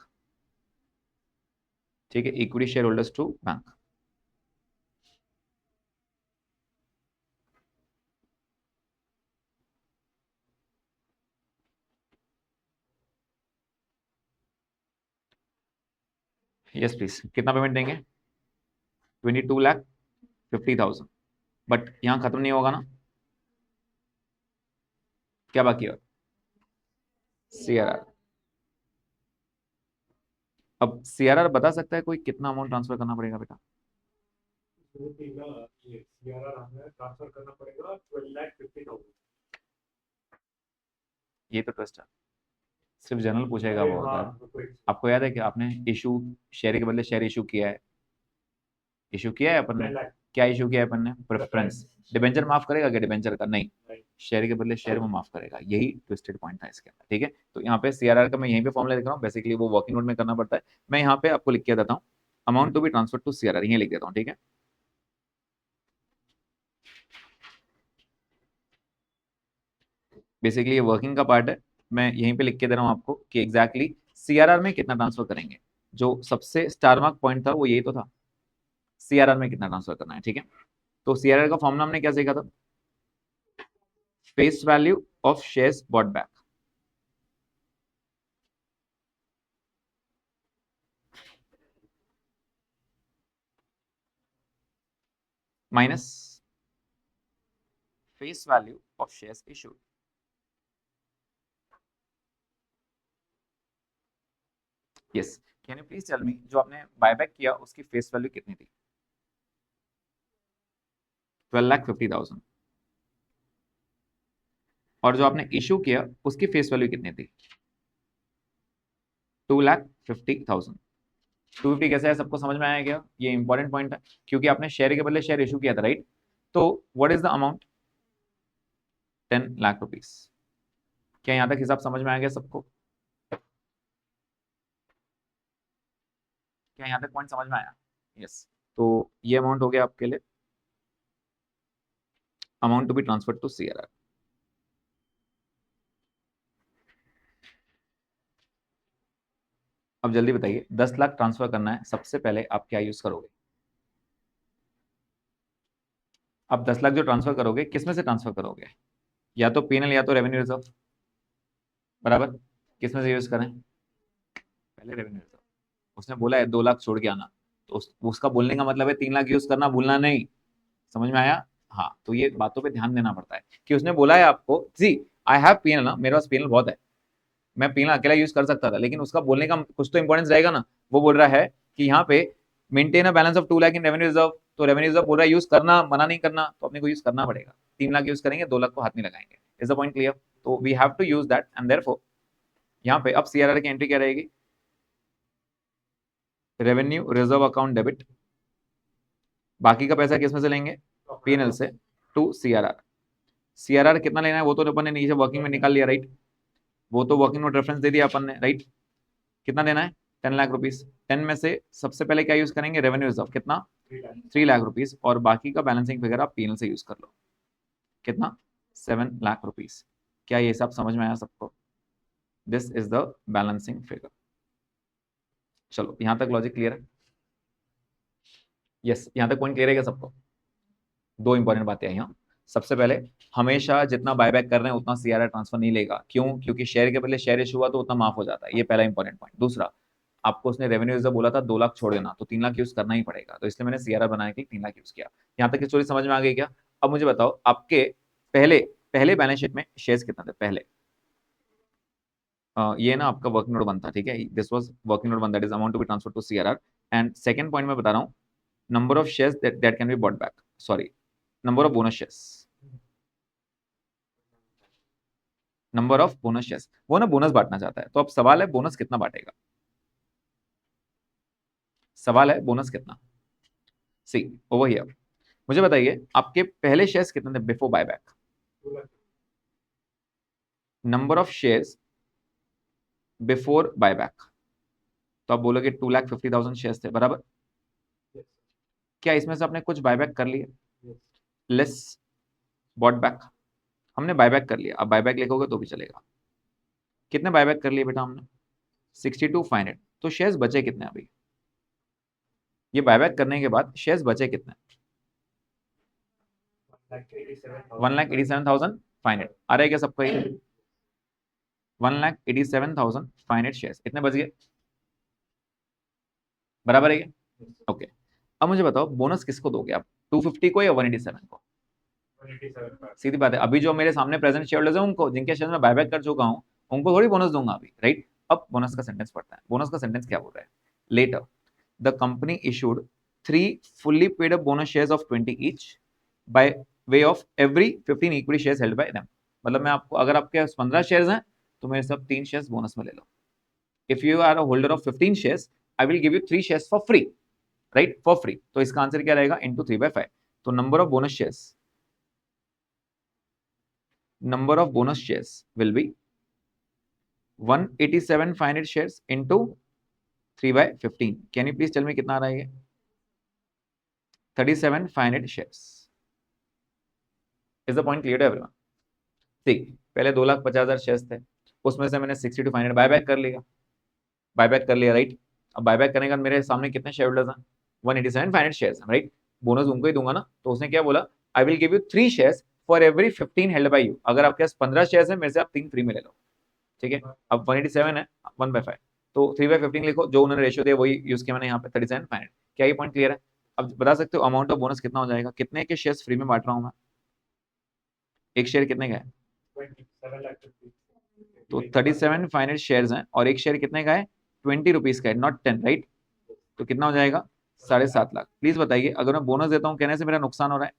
ठीक है, equity share holders to bank. Yes please, कितना पेमेंट देंगे? 22,50,000। बट यहाँ खत्म नहीं होगा ना, क्या बाकी है? CRR। अब CRR बता सकता है कोई कितना अमाउंट ट्रांसफर करना पड़ेगा बेटा? ट्रांसफर करना पड़ेगा 12,50,000। ये तो ट्विस्ट है, सिर्फ जनरल पूछेगा वो होता है। आपको याद है कि आपने इशू शेयर के बदले शेयर इशू किया है? इशू किया है अपन ने? क्या इशू किया है अपन ने? प्रेफरेंस। डिबेंचर माफ करेगा क्या डिबेंचर का? नहीं, शेयर के बदले शेयर में माफ करेगा। यही ट्विस्टेड पॉइंट था इसके अंदर। ठीक है, तो यहाँ पे CRR का मैं यहीं पे फॉर्मूला लिख रहा हूँ, बेसिकली वो वर्किंग नोट में करना पड़ता है। मैं यहाँ पे आपको लिख के देता हूँ, amount to be transfer to CRR, यहीं लिख देता हूँ। ठीक है, बेसिकली ये वर्किंग का पार्ट है, मैं यहीं पे लिख के दे रहा हूँ आपको कि एग्जैक्टली CRR में कितना ट्रांसफर करेंगे। जो सबसे स्टार मार्क पॉइंट था वो यही तो था, CRR में कितना ट्रांसफर करना है। ठीक है, तो CRR का फॉर्मूला हमने क्या सीखा था? Face value of shares bought back minus face value of shares issued. Yes, can you please tell me जो आपने बायबैक किया उसकी फेस वैल्यू कितनी थी? 12,50,000। और जो आपने इशू किया उसकी फेस वैल्यू कितनी थी? 2,50,000। 250 कैसे है, सबको समझ में आया क्या? ये इंपॉर्टेंट पॉइंट है, क्योंकि आपने शेयर के बदले शेयर इशू किया था, राइट? तो what is the amount? 10 lakh rupees. क्या यहाँ तक हिसाब समझ में आ गया सबको? क्या यहाँ तक पॉइंट समझ में आया? यस, तो ये अमाउंट हो गया आपके लिए, amount to be transfer to CRR। अब जल्दी बताइए, 10 लाख ट्रांसफर करना है, सबसे पहले आप क्या यूज करोगे? आप 10 लाख जो ट्रांसफर करोगे किस में से ट्रांसफर करोगे? या तो P&L या तो रेवेन्यू रिजर्व, बराबर। किस में से यूज करें? पहले रेवेन्यू रिजर्व। उसने बोला है 2 लाख छोड़ के आना, तो उसका बोलने का मतलब है 3 लाख यूज करना भूलना नहीं। समझ में आया? हाँ, तो ये बातों पे ध्यान देना पड़ता है कि उसने बोला है आपको, जी आई हैव P&L ना, मेरे पास P&L बहुत है, मैं P&L अकेला यूज कर सकता था, लेकिन उसका बोलने का कुछ तो इंपॉर्टेंस रहेगा ना। वो बोल रहा है कि यहाँ पे maintain a balance of 2 lakh in revenue reserve, तो रेवेन्यू रिजर्व बोल रहा है यूज करना, मना नहीं करना, तो अपने को यूज करना पड़ेगा। 3 लाख यूज करेंगे, 2 लाख को हाथ नहीं लगाएंगे। Is the point clear? तो we have to use that and therefore यहाँ पे अब CRR की एंट्री क्या रहेगी? रेवेन्यू रिजर्व अकाउंट डेबिट, बाकी का पैसा किस में से लेंगे? P&L से, टू CRR। CRR कितना लेना है वो तो अपन ने नीचे वर्किंग में निकाल लिया, राइट? वो तो वर्किंग नोट रेफरेंस दे दिया अपन ने, राइट? कितना देना है? 10 लाख रुपीज। 10 में से सबसे पहले क्या यूज करेंगे? रेवेन्यू रिजर्व, कितना? 3 लाख रुपीज। और बाकी का बैलेंसिंग फिगर आप P&L से यूज कर लो, कितना? 7 लाख रुपीज। क्या ये हिसाब समझ में आया सबको? This is the balancing figure. चलो, यहां तक लॉजिक क्लियर है? यस, यहां तक पॉइंट क्लियर है क्या सबको? दो इंपॉर्टेंट बातें हैं यहाँ। सबसे पहले, हमेशा जितना बायबैक कर रहे हैं उतना CRR ट्रांसफर नहीं लेगा। क्यों? क्योंकि शेयर के बदले शेयर इशू हुआ तो उतना माफ हो जाता है। ये पहला इंपॉर्टेंट पॉइंट। दूसरा, आपको उसने रेवेन्यू रिजर्व बोला था 2 लाख छोड़ देना, तो 3 लाख यूज करना ही पड़ेगा, तो इसलिए मैंने CRR बनाया कि 3 लाख यूज किया। यहाँ तक की स्टोरी समझ में आ गई क्या? अब मुझे बताओ, आपके पहले पहले बैलेंस शीट में शेयर्स कितना थे पहले? ये ना आपका वर्किंग नोट बनता, ठीक है, this was working note one, that is amount to be transfer to CRR। And second point मैं बता रहा हूँ, number of shares that can be bought back, sorry, number of bonus shares, number of bonus shares. वो ना bonus बांटना चाहता है, तो अब सवाल है बोनस कितना बांटेगा? सवाल है बोनस कितना? सी ओवर हियर, मुझे बताइए आपके पहले शेयर्स कितने थे before buyback? Number of shares before buyback, तो आप बोलोगे 2,50,000 शेयर्स थे, बराबर। क्या इसमें से आपने कुछ बायबैक कर लिए? लेस बॉट बैक, हमने बायबैक कर लिया। अब बायबैक लिखोगे तो भी चलेगा। कितने बायबैक कर लिए बेटा हमने? 62,500। तो शेयर्स बचे कितने अभी? ये बायबैक करने के बाद शेयर्स बचे कितने? 1,87,500 आ रहा है क्या सबको? ये 1,87,500 शेयर्स इतने बच गए, बराबर है क्या? ओके, अब मुझे बताओ बोनस किसको दोगे आप, 250 को या 187 को? 187 सीधी बात है, अभी जो मेरे सामने प्रेजेंट शेयर होल्डर्स हैं उनको, जिनके शेयर में बायबैक कर चुका हूं, उनको थोड़ी बोनस दूंगा अभी, राइट? अब बोनस का सेंटेंस पढ़ता है। बोनस का सेंटेंस क्या बोल रहा है? Later the company issued 3 fully paid up bonus shares of 20 each by way of every 15 equity shares held by them। मतलब मैं आपको, अगर आपके पास 15 शेयर्स हैं तो मेरे सब 3 शेयर्स बोनस में ले लो। If you are a holder of 15 shares I will give you 3 shares for free, right? For free. तो इसका आंसर क्या रहेगा? इंटू 3/5। तो number of bonus shares, number of bonus shares will be 187,500 shares into 3/15। Can you please tell me कितना आ रहा है ये? 37,500 shares। Is the point clear to everyone? ठीक, पहले 2,50,000 शेयर्स थे, उसमें से मैंने 62,500 बायबैक कर लिया, राइट? अब बायबैक करने के बाद मेरे सामने कितने शेयर होल्डर्स हैं? 187,500 शेयर्स हैं, राइट? बोनस उनको ही दूंगा ना, तो उसने क्या बोला? आई will give you 3 shares for every 15 held by you. अगर आपके पास 15 शेयर्स है, मेरे से आप 3 फ्री में ले लो, ठीक है? अब 187 है, 1/5, तो 3/15 लिखो, जो उन्होंने रेशियो दिया वही यूज किया मैंने यहाँ पे, 37,500। क्या ये पॉइंट क्लियर है? अब बता सकते हो अमाउंट ऑफ बोनस कितना हो जाएगा? कितने के शेयर्स फ्री में बांट रहा हूँ मैं? एक शेयर कितने का है? 27 लाख 50। तो 37,500 शेयर्स हैं और एक शेयर कितने का है? 20 रुपीज का है, नॉट 10, राइट? तो कितना हो जाएगा? 7.5 लाख। प्लीज बताइए, अगर मैं बोनस देता हूँ कहने से मेरा नुकसान हो रहा है?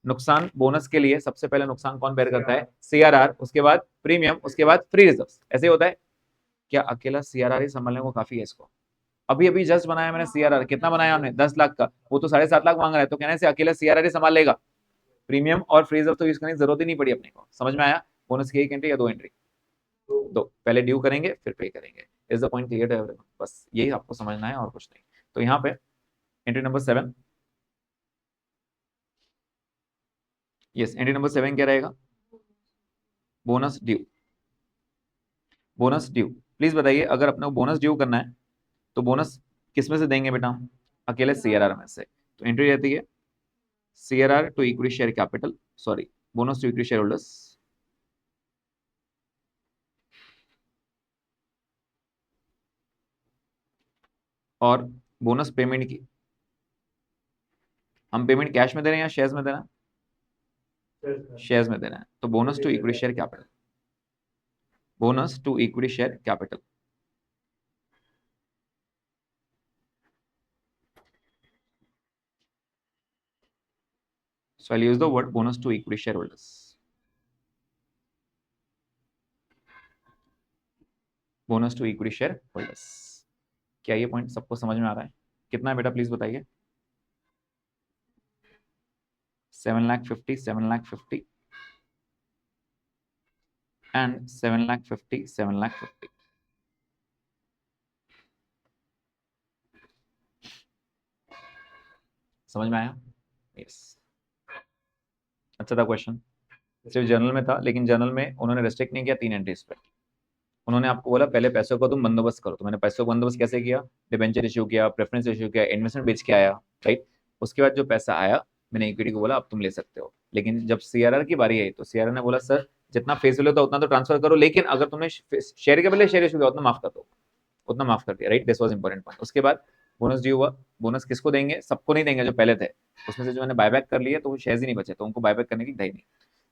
नुकसान बोनस के लिए सबसे पहले नुकसान कौन बेयर करता है? सीआरआर, उसके बाद प्रीमियम, उसके बाद फ्री रिजर्व्स। ऐसे होता है क्या? अकेला सीआरआर ही संभालने को काफी है इसको? अभी अभी जस्ट बनाया मैंने सीआरआर, कितना बनाया हमने? 10 लाख का, वो तो 7.5 लाख मांग रहा है, तो कहने से अकेला सीआरआर ही संभाल लेगा? प्रीमियम और फ्री रिजर्व तो यूज करने की जरूरत ही नहीं पड़ी अपने को। समझ में आया? बोनस की एक एंट्री या 2 एंट्री? दो, पहले ड्यू करेंगे फिर पे करेंगे। Is the point clear to everyone? बस यही आपको समझना है और कुछ नहीं। तो यहाँ पे entry number 7, yes, entry number 7 क्या रहेगा? Bonus due. Bonus due, please बताइए, अगर अपने को बोनस ड्यू करना है तो बोनस किस में से देंगे बेटा? अकेले सीआरआर में से। तो एंट्री रहती है CRR to equity share capital, sorry, bonus to equity share holders, और बोनस पेमेंट की, हम पेमेंट कैश में दे रहे हैं या शेयर्स में दे रहे हैं? शेयर्स में दे रहे हैं, तो bonus to equity share capital, bonus to equity share capital. So I'll use the word bonus to equity shareholders. Bonus to equity share holders. क्या ये पॉइंट सबको समझ में आ रहा है? कितना है बेटा प्लीज बताइए? 7,50,000, 7,50,000 एंड 7,50,000, 7,50,000। समझ में आया? यस, अच्छा था क्वेश्चन। सिर्फ जर्नल में था, लेकिन जर्नल में उन्होंने रेस्ट्रिक्ट नहीं किया 3 एंट्रीज पे। उन्होंने आपको बोला पहले पैसों का तुम बंदोबस्त करो, तो मैंने पैसों का बंदोबस्त कैसे किया? डिबेंचर इशू किया, प्रेफरेंस इशू किया, इन्वेस्टमेंट बेच के आया, राइट? उसके बाद जो पैसा आया, मैंने इक्विटी को बोला अब तुम ले सकते हो। लेकिन जब सीआरआर की बारी आई तो सीआरआर ने बोला सर जितना फेस वैल्यू था उतना तो ट्रांसफर करो, लेकिन अगर तुमने शेयर के बदले शेयर इशू किया उतना माफ कर दो, उतना माफ कर दिया, right? This was important point. उसके बाद बोनस ड्यू हुआ। बोनस किसको देंगे? सबको नहीं देंगे जो पहले थे, उसमें से जो मैंने बायबैक कर लिए तो वो शेयर्स ही नहीं बचे, तो उनको बायबैक करने की दही नहीं।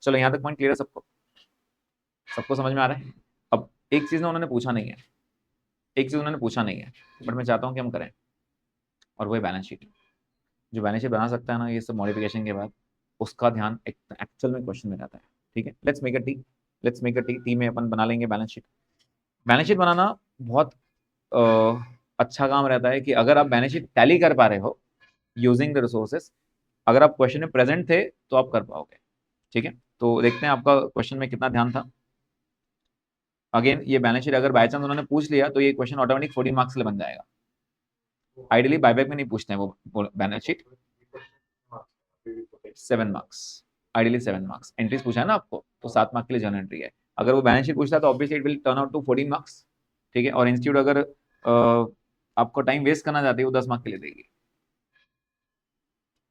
चलो यहाँ तक पॉइंट क्लियर है सबको? सबको समझ में आ रहा है? अब एक चीज ना उन्होंने पूछा नहीं है, एक चीज उन्होंने पूछा नहीं है, बट मैं चाहता हूँ कि हम करें, और वो है बैलेंस शीट। जो बैलेंस शीट बना सकता है ना ये सब मॉडिफिकेशन के बाद, उसका ध्यान एक्चुअल में क्वेश्चन में रहता है, ठीक है? Let's make a T, let's make a T. T में अपन बना लेंगे बैलेंस शीट। बैलेंस शीट बनाना बहुत अच्छा काम रहता है कि अगर आप बैलेंस शीट टैली कर पा रहे हो यूजिंग द रिसोर्सेस, अगर आप क्वेश्चन में प्रेजेंट थे तो आप कर पाओगे, ठीक है? तो देखते हैं आपका क्वेश्चन में कितना ध्यान था। अगेन ये बैलेंस शीट अगर बाय चांस उन्होंने पूछ लिया तो ये क्वेश्चन ऑटोमेटिक 14 मार्क्स के लिए बन जाएगा। आइडियली बायबैक में नहीं पूछते हैं वो balance sheet. 7 marks, ideally 7 marks. Entries पूछा है ना आपको, तो 7 मार्क्स के लिए जनरल एंट्री है। अगर वो बैलेंस शीट पूछता है तो obviously it will turn out to 14 marks, ठीक है? और इंस्टीट्यूट अगर आपको टाइम वेस्ट करना चाहती है वो 10 मार्क्स के लिए देगी,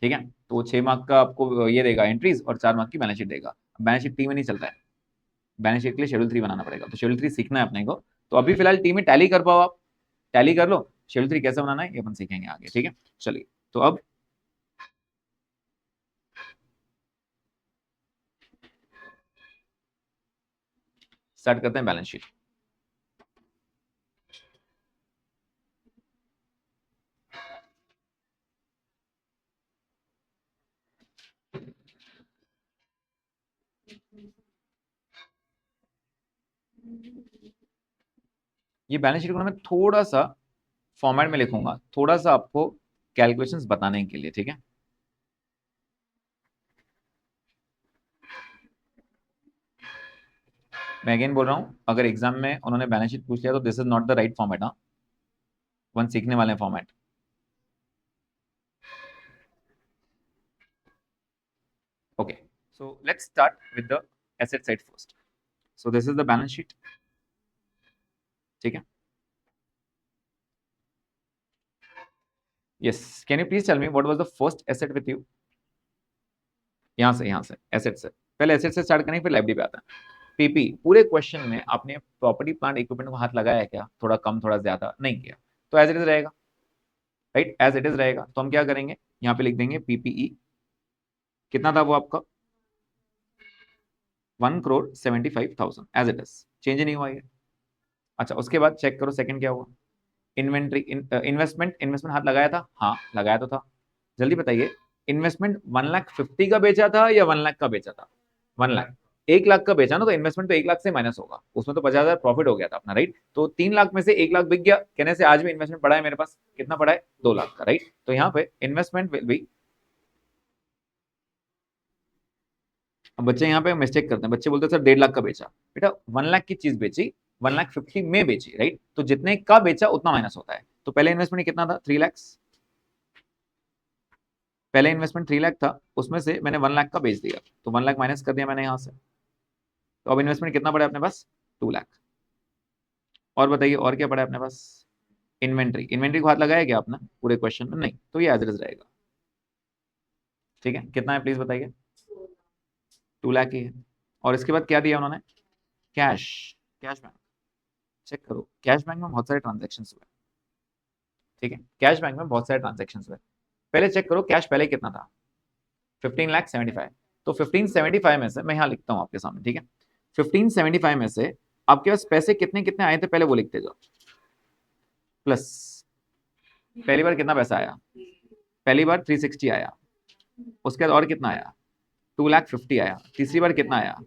ठीक है। तो 6 मार्क का आपको ये देगा एंट्रीज और 4 मार्क की बैलेंस शीट देगा। बैलेंस शीट टी में नहीं चलता है, बैलेंस शीट के लिए शेड्यूल 3 बनाना पड़ेगा। तो शेड्यूल 3 सीखना है अपने को। तो अभी फिलहाल टी में टैली कर पाओ आप, टैली कर लो, शेड्यूल 3 कैसे बनाना है ये अपन सीखेंगे आगे, ठीक है। चलिए तो अब स्टार्ट करते हैं बैलेंस शीट। ये बैलेंस शीट को ना मैं थोड़ा सा फॉर्मेट में लिखूंगा, थोड़ा सा आपको कैलकुलेशंस बताने के लिए, ठीक है। मैं अगेन बोल रहा हूं, अगर एग्जाम में उन्होंने बैलेंस शीट पूछ लिया तो this is not the right format. हाँ, वन सीखने वाले format. Okay, so let's start with the asset side first. So this is the balance sheet, ठीक है। Yes, can you please tell me what was the first asset with you? यहाँ से asset से, पहले एसेट से start करेंगे फिर liability पे आता है। पीपी, पूरे क्वेश्चन में आपने प्रॉपर्टी प्लांट इक्विपमेंट को हाथ लगाया है क्या? थोड़ा कम थोड़ा ज्यादा नहीं किया, तो एज इट इज रहेगा, राइट, एज इट इज रहेगा। तो हम क्या करेंगे, यहाँ पे लिख देंगे पीपीई, कितना था वो आपका 1,75,00,000 एज इट इज, चेंज नहीं हुआ ये। अच्छा, उसके बाद चेक करो सेकंड क्या हुआ, इन्वेंट्री, इन्वेस्टमेंट, इन्वेस्टमेंट हाथ लगाया था? हाँ लगाया तो था। जल्दी बताइए, इन्वेस्टमेंट 1,50,000 का बेचा था या 1,00,000 का बेचा था? 1,00,000, 1,00,000 का बेचा ना, तो इन्वेस्टमेंट तो 1,00,000 से माइनस होगा, उसमें तो 50,000 प्रॉफिट हो गया था अपना, राइट। तो 3,00,000 में से 1,00,000 बिक गया, कहने से आज भी इन्वेस्टमेंट पड़ा है मेरे पास, कितना पड़ा है? 2,00,000 का, राइट। तो यहाँ पे इन्वेस्टमेंट विल बी, अब बच्चे यहाँ पे मिस्टेक करते हैं, बच्चे बोलते हैं सर 1,50,000 का बेचा, बेटा 1,00,000 की चीज बेची, 1,50,000 में बेची, राइट। तो जितने का बेचा उतना माइनस होता है। तो पहले इन्वेस्टमेंट कितना था? 3,00,000, पहले इन्वेस्टमेंट 3,00,000 था, उसमें से मैंने 1,00,000 का बेच दिया, तो 1,00,000 माइनस कर दिया मैंने यहाँ से। तो अब इन्वेस्टमेंट कितना पड़ा है अपने पास? 2,00,000। और बताइए और क्या पड़ा है अपने पास? इन्वेंट्री, इन्वेंट्री को हाथ लगाया क्या आपने पूरे क्वेश्चन में? नहीं, तो ये एज इट इज रहेगा, ठीक है। कितना है प्लीज बताइए? 2,00,000 ही है। और इसके बाद क्या दिया उन्होंने? कैश, कैश बैंक, चेक करो, कैश बैंक में बहुत सारे ट्रांजेक्शन हुए, ठीक है। कैश बैंक में बहुत सारे ट्रांजेक्शन हुए, पहले चेक करो कैश पहले कितना था? 15,75,000। तो 1575 में से मैं यहाँ लिखता हूँ आपके सामने, ठीक है। 1575 में से आपके पास पैसे कितने कितने आए थे पहले वो लिखते जाओ, प्लस पहली बार कितना पैसा आया? पहली बार 360 आया, उसके बाद और कितना आया? 2,50,000 आया, तीसरी बार कितना आया?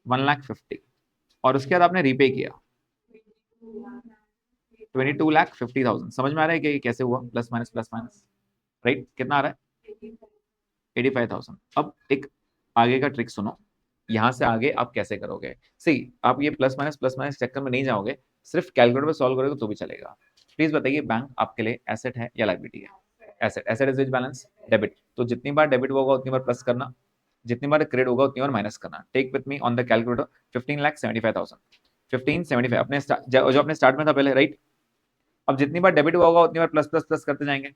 1,50,000, और उसके बाद आपने रीपे किया 22,50,000। समझ में आ रहा है कि ये कैसे हुआ? Plus minus, right. कितना आ रहा है? 85,000। अब एक आगे का ट्रिक सुनो, यहां से आगे आप कैसे करोगे? सी, आप ये प्लस माइनस चक्कर में नहीं जाओगे, सिर्फ कैलकुलेटर पे सॉल्व करोगे तो भी चलेगा। प्लीज बताइए, बैंक आपके लिए एसेट है या लायबिलिटी है? Asset, asset is which balance? Debit. तो जितनी बार डेबिट होगा उतनी बार प्लस करना, जितनी बार क्रेडिट होगा उतनी बार माइनस करना। Take with me on the calculator, 15,75,000, 1575 अपने जो अपने स्टार्ट में था पहले, राइट। अब जितनी बार डेबिट हुआ होगा उतनी बार प्लस प्लस प्लस करते जाएंगे।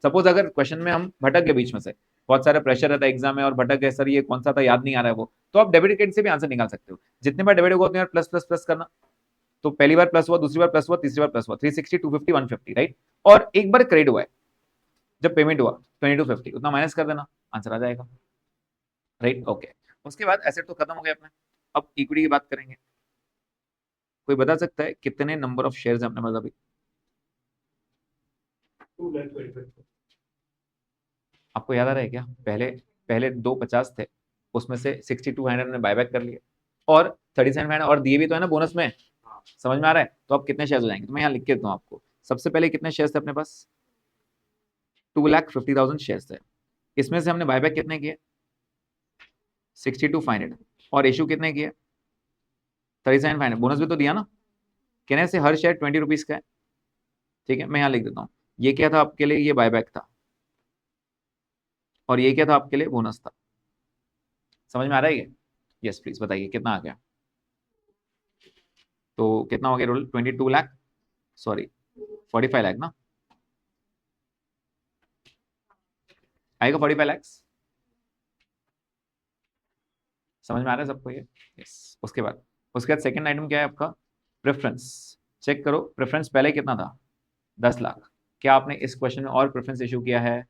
सपोज अगर क्वेश्चन में हम भटक गए बीच में से, बहुत सारा प्रेशर रहता है एग्जाम में और भटक गए, सर ये कौन सा था याद नहीं आ रहा है वो, तो आप डेबिट क्रेडिट से भी आंसर निकाल सकते हो। जितने बार डेबिट होगा उतनी बार प्लस प्लस प्लस करना। तो पहली बार प्लस हुआ, दूसरी बार प्लस हुआ, तीसरी बार प्लस हुआ, 360, 250, 150, राइट। और एक बार क्रेडिट हुआ है, जब पेमेंट हुआ 2250, उतना माइनस कर देना, आंसर आ जाएगा, राइट। ओके, उसके बाद एसेट तो खत्म हो गया अपना। अब इक्विटी की बात करेंगे। कोई बता सकता है कितने नंबर ऑफ शेयर है अपने पास अभी? 2,25,000। आपको याद आ रहा है क्या? पहले पहले 250 थे, उसमें से 6200 ने बायबैक कर लिए, और 3700 और दिए भी तो है ना बोनस में। समझ में आ रहा है? तो अब कितने शेयर हो जाएंगे? तो मैं यहाँ लिख के देता हूँ आपको। सबसे पहले कितने शेयर थे अपने पास? 2,50,000 शेयर थे। इसमें से हमने बायबैक कितने किए? 62,500। और इशू कितने किए? 37,500। बोनस भी तो दिया ना, कहने से हर शेयर 20 रुपीज का है, ठीक है। मैं यहाँ लिख देता हूँ, ये क्या था आपके लिए? ये बायबैक था, और ये क्या था आपके लिए? बोनस था। समझ में आ रहा है ये? यस प्लीज बताइए कितना आ गया? तो कितना हो गया रोल? 22 लाख, सॉरी 45 लाख ना। आएगा 45 लैक्स। समझ में आ रहा है सबको ये? यस। उसके बाद सेकंड आइटम क्या है आपका? प्रेफरेंस। चेक करो प्रेफरेंस पहले कितना था? 10 लाख। क्या आपने इस क्वेश्चन में और प्रेफरेंस इशू किया है?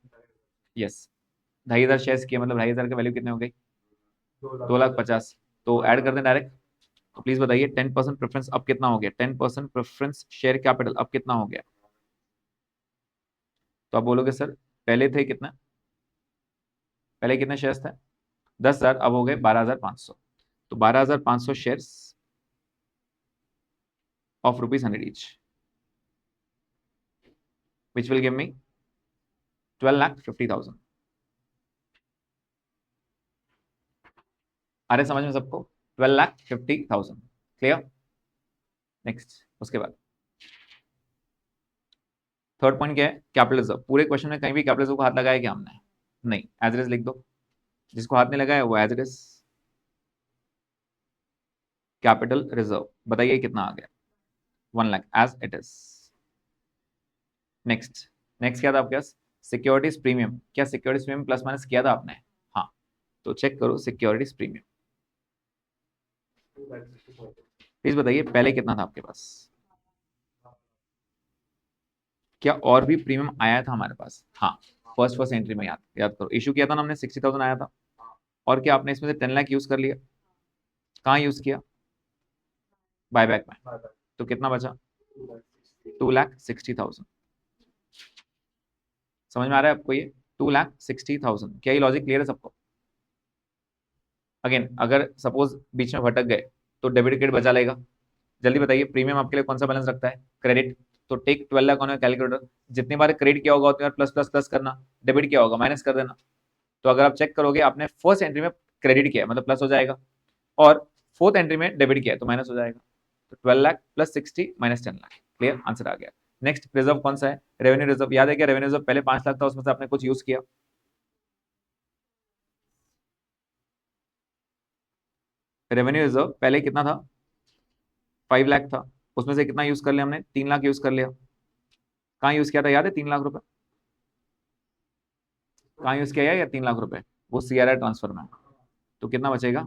यस। 2,500 शेयर्स किया, मतलब 2,500 की वैल्यू कितनी हो गई? 2,50,000। तो ऐड कर दें डायरेक्ट। तो प्लीज बताइए 10% प्रेफरेंस अब कितना हो गया? 10% प्रेफरेंस शेयर कैपिटल अब कितना हो गया? तो आप बोलोगे सर पहले थे कितना? पहले कितने शेयर्स थे? 10,000, अब हो गए 12,500। तो 12,500 shares of ₹100 each, which will give me 12,50,000। आ रहे समझ में सबको? 12,50,000। क्लियर? नेक्स्ट। उसके बाद थर्ड पॉइंट क्या है? Capital reserve. पूरे क्वेश्चन में कहीं भी कैपिटल रिजर्व को हाथ लगाया क्या हमने? नहीं। एज इट इज लिख दो, जिसको हाथ नहीं लगाया वो as it is. Capital reserve बताइए कितना आ गया? 1 lakh as it is. Next. Next क्या था आपके पास? Securities premium. क्या सिक्योरिटीज प्रीमियम प्लस माइनस किया था आपने? हाँ। तो चेक करो सिक्योरिटीज प्रीमियम। प्लीज बताइए पहले कितना था आपके पास? क्या और भी प्रीमियम आया था हमारे पास? हाँ। फर्स्ट एंट्री में याद याद करो, इशू किया था ना हमने, 60,000 आया था। और क्या आपने इसमें से 10 लाख यूज कर लिया? कहाँ यूज किया? बायबैक में। तो कितना बचा? 2,60,000। समझ में आ रहा है आपको ये? 2,60,000। क्या ये लॉजिक क्लियर है सबको? अगेन अगर सपोज बीच में भटक गए तो डेबिट क्रेडिट बचा लेगा। जल्दी बताइए प्रीमियम आपके लिए कौन सा बैलेंस रखता है? क्रेडिट। तो टेक 12 लाख ऑन कैलकुलेटर। जितनी बार क्रेडिट किया होगा उतनी बार प्लस प्लस प्लस करना, डेबिट किया होगा माइनस कर देना। तो अगर आप चेक करोगे आपने फर्स्ट एंट्री में क्रेडिट किया है मतलब प्लस हो जाएगा, और फोर्थ एंट्री में डेबिट किया है तो माइनस हो जाएगा। तो 12 lakh plus 60 minus 10 lakh. Clear? Answer आ गया। नेक्स्ट रिजर्व कौन सा है? Revenue reserve. याद है क्या? रेवेन्यू रिजर्व पहले 5 लाख था, उसमें से आपने कुछ यूज किया। रेवेन्यू रिजर्व पहले कितना था? 5 लाख था, उसमें से कितना यूज कर लिया हमने? 3 लाख यूज कर लिया। कहाँ यूज किया था याद है? 3 लाख रुपए कहाँ यूज किया या 3 लाख रुपए? वो सीआरआर ट्रांसफर में। तो कितना बचेगा?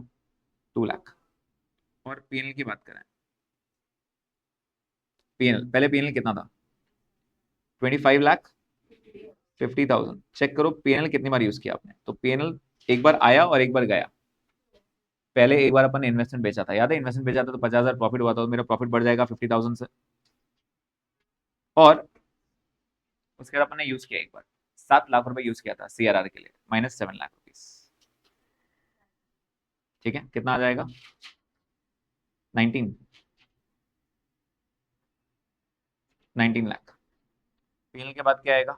2 लाख। और पीएनएल की बात करें, पीएनएल पहले पीएनएल कितना था? 25,50,000। चेक करो पीएनएल कितनी बार यूज किया आपने? तो पीएनएल एक बार आया और एक बार गया। पहले एक बार अपन ने इन्वेस्टमेंट बेचा था, याद है? इन्वेस्टमेंट बेचा था तो 50,000 प्रॉफिट हुआ था, तो मेरा प्रॉफिट बढ़ जाएगा 50,000 से। और उसके बाद अपन ने यूज किया एक बार, 7 लाख रुपए यूज किया था सीआरआर के लिए, -7 लाख रुपीज। ठीक है, कितना आ जाएगा? 19 लाख। पीएनएल के बाद क्या आएगा?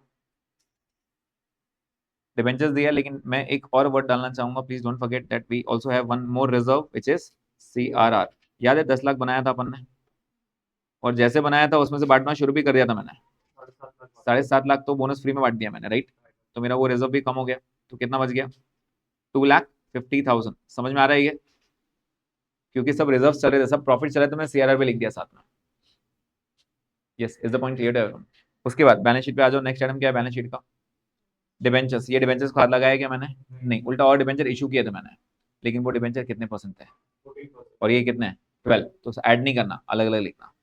डिबेंचर्स दिया, लेकिन मैं एक और वर्ड डालना चाहूंगा, please don't forget that we also have one more reserve which is CRR. याद है 10 लाख बनाया था अपन ने, और जैसे बनाया था उसमें से बांटना शुरू भी कर दिया था मैंने। 7.5 लाख तो बोनस फ्री में बांट दिया मैंने, राइट? तो मेरा वो रिजर्व भी कम हो गया। तो कितना बच गया? 2,50,000। समझ में आ रहा है ये? क्योंकि सब रिजर्व चल रहे थे, सब प्रॉफिट चले, तो मैं सीआरआर पे लिख दिया साथ में। Yes, is the point clear? उसके बाद बैलेंस शीट पे आ जाओ। नेक्स्ट आइटम क्या है बैलेंस शीट का? डिबेंचर्स। ये डिबेंचर्स को हाथ लगाया क्या मैंने? नहीं, उल्टा और डिबेंचर इशू किए थे मैंने, लेकिन वो डिबेंचर कितने परसेंट थे? और ये कितने हैं? 12। तो ऐड नहीं करना, अलग अलग लिखना।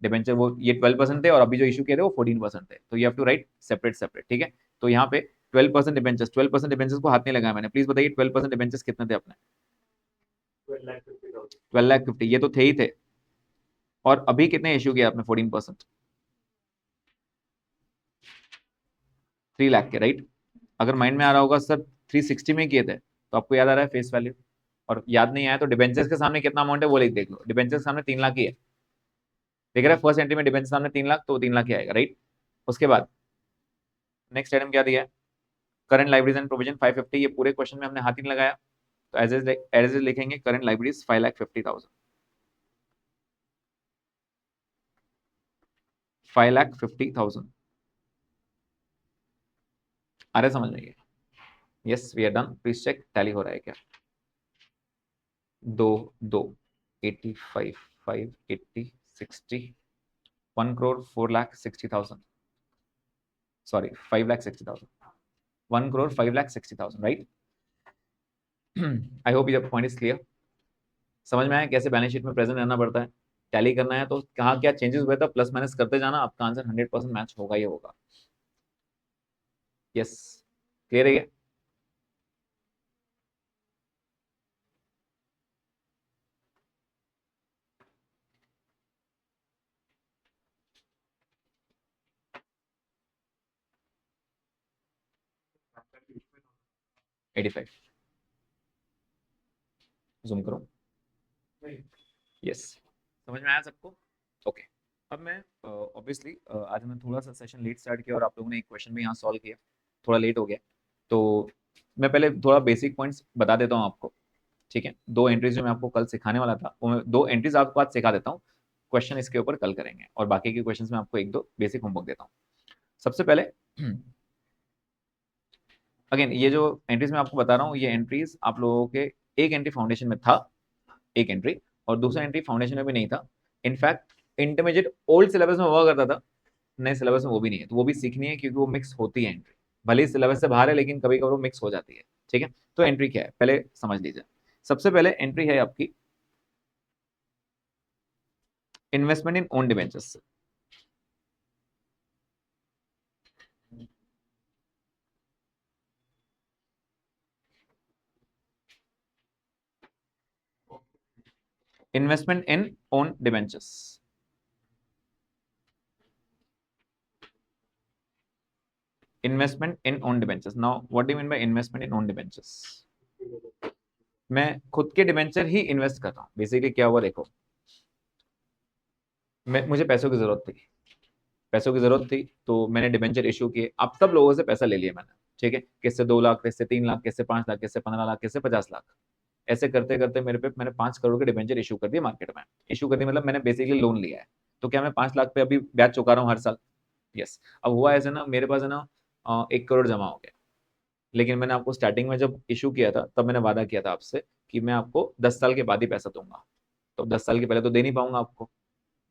डिबेंचर वो ये 12% थे, और अभी जो इशू किए थे वो 14% थे, तो you have to write separate separate. ठीक है? तो यहाँ पे 12% डिबेंचर्स, 12% डिबेंचर्स को हाथ नहीं लगाया मैंने। प्लीज बताइए 12% डिबेंचर्स कितने थे अपने? 12,50,000। ये तो थे ही थे। और अभी कितने इशू किया आपने? 14%, 3 लाख के, राइट? अगर माइंड में आ रहा होगा सर 360 में किए थे, तो आपको याद आ रहा है फेस वैल्यू। और याद नहीं आया तो डिबेंचर्स के सामने कितना अमाउंट है वो लिख देख लो। डिबेंचर्स के सामने 3 लाख ही है। देख रहा है? फर्स्ट एंट्री में डिबेंचर सामने 3 लाख, तो 3 लाख ही आएगा, राइट? उसके बाद नेक्स्ट आइटम क्या दिया है? Current liabilities and provision 550। ये पूरे क्वेश्चन में हमने हाथ ही नहीं लगाया, तो एज इज लिखेंगे करंट लाइब्रेरीज 5,50,000। 5,50,000। अरे समझ में? Yes we are done. Please check tally हो रहा है क्या? 2 2 85 5 80 60 1,04,60,000। Sorry 5,60,000। 1,05,60,000, right? I hope your point is clear. समझ में आया कैसे बैलेंस शीट में प्रेजेंट रहना पड़ता है, टैली करना है, तो कहाँ क्या चेंजेस हुए था प्लस माइनस करते जाना, आपका आंसर 100% मैच होगा ही होगा। यस, क्लियर है? 85 जूम करो। यस, समझ में आया सबको? ओके। अब मैं ऑब्वियसली आज मैं थोड़ा सा सेशन लेट स्टार्ट किया और आप लोगों ने एक क्वेश्चन भी यहाँ सॉल्व किया, थोड़ा लेट हो गया, तो मैं पहले थोड़ा बेसिक पॉइंट्स बता देता हूँ आपको, ठीक है? 2 एंट्रीज जो मैं आपको कल सिखाने वाला था, वो मैं 2 एंट्रीज आपको आज सिखा देता हूँ, क्वेश्चन इसके ऊपर कल करेंगे, और बाकी के क्वेश्चंस में आपको 1-2 बेसिक होमवर्क देता हूँ। सबसे पहले अगेन ये जो एंट्रीज मैं आपको बता रहा हूँ, ये एंट्रीज आप लोगों के एक एंट्री फाउंडेशन में था, एक एंट्री, और दूसरा एंट्री फाउंडेशन में भी नहीं था। इनफैक्ट इंटरमीडिएट ओल्ड सिलेबस में हुआ करता था, नए सिलेबस में वो भी नहीं है, तो वो भी सीखनी है क्योंकि वो मिक्स होती है एंट्री, भले ही सिलेबस से बाहर है लेकिन कभी कभी वो मिक्स हो जाती है, ठीक है? तो एंट्री क्या है पहले समझ लीजिए। सबसे पहले एंट्री है आपकी investment in own debentures. Investment in own debentures, investment in own debentures. Now what do you mean by investment in own debentures? मैं खुद के डिबेंचर ही इन्वेस्ट कर रहा हूँ। बेसिकली क्या हुआ देखो, मुझे पैसों की जरूरत थी, पैसों की जरूरत थी तो मैंने डिबेंचर इशू किए, अब सब लोगों से पैसा ले लिया मैंने, ठीक है? किससे 2 लाख, किससे 3 लाख, किससे 5 लाख, किससे 15 लाख, किससे 50 लाख, ऐसे करते करते मेरे पे मैंने 5 करोड़ के डिबेंचर इशू कर दिए मार्केट में। इशू कर दिया मतलब मैंने बेसिकली लोन लिया है, तो क्या मैं 5 लाख पे अभी ब्याज चुका रहा हूँ हर साल? यस। अब हुआ ऐसे ना, मेरे पास है ना 1 करोड़ जमा हो गया, लेकिन मैंने आपको स्टार्टिंग में जब इशू किया था तब मैंने वादा किया था आपसे कि मैं आपको 10 साल के बाद ही पैसा दूंगा, तो 10 साल के पहले तो दे नहीं पाऊंगा आपको।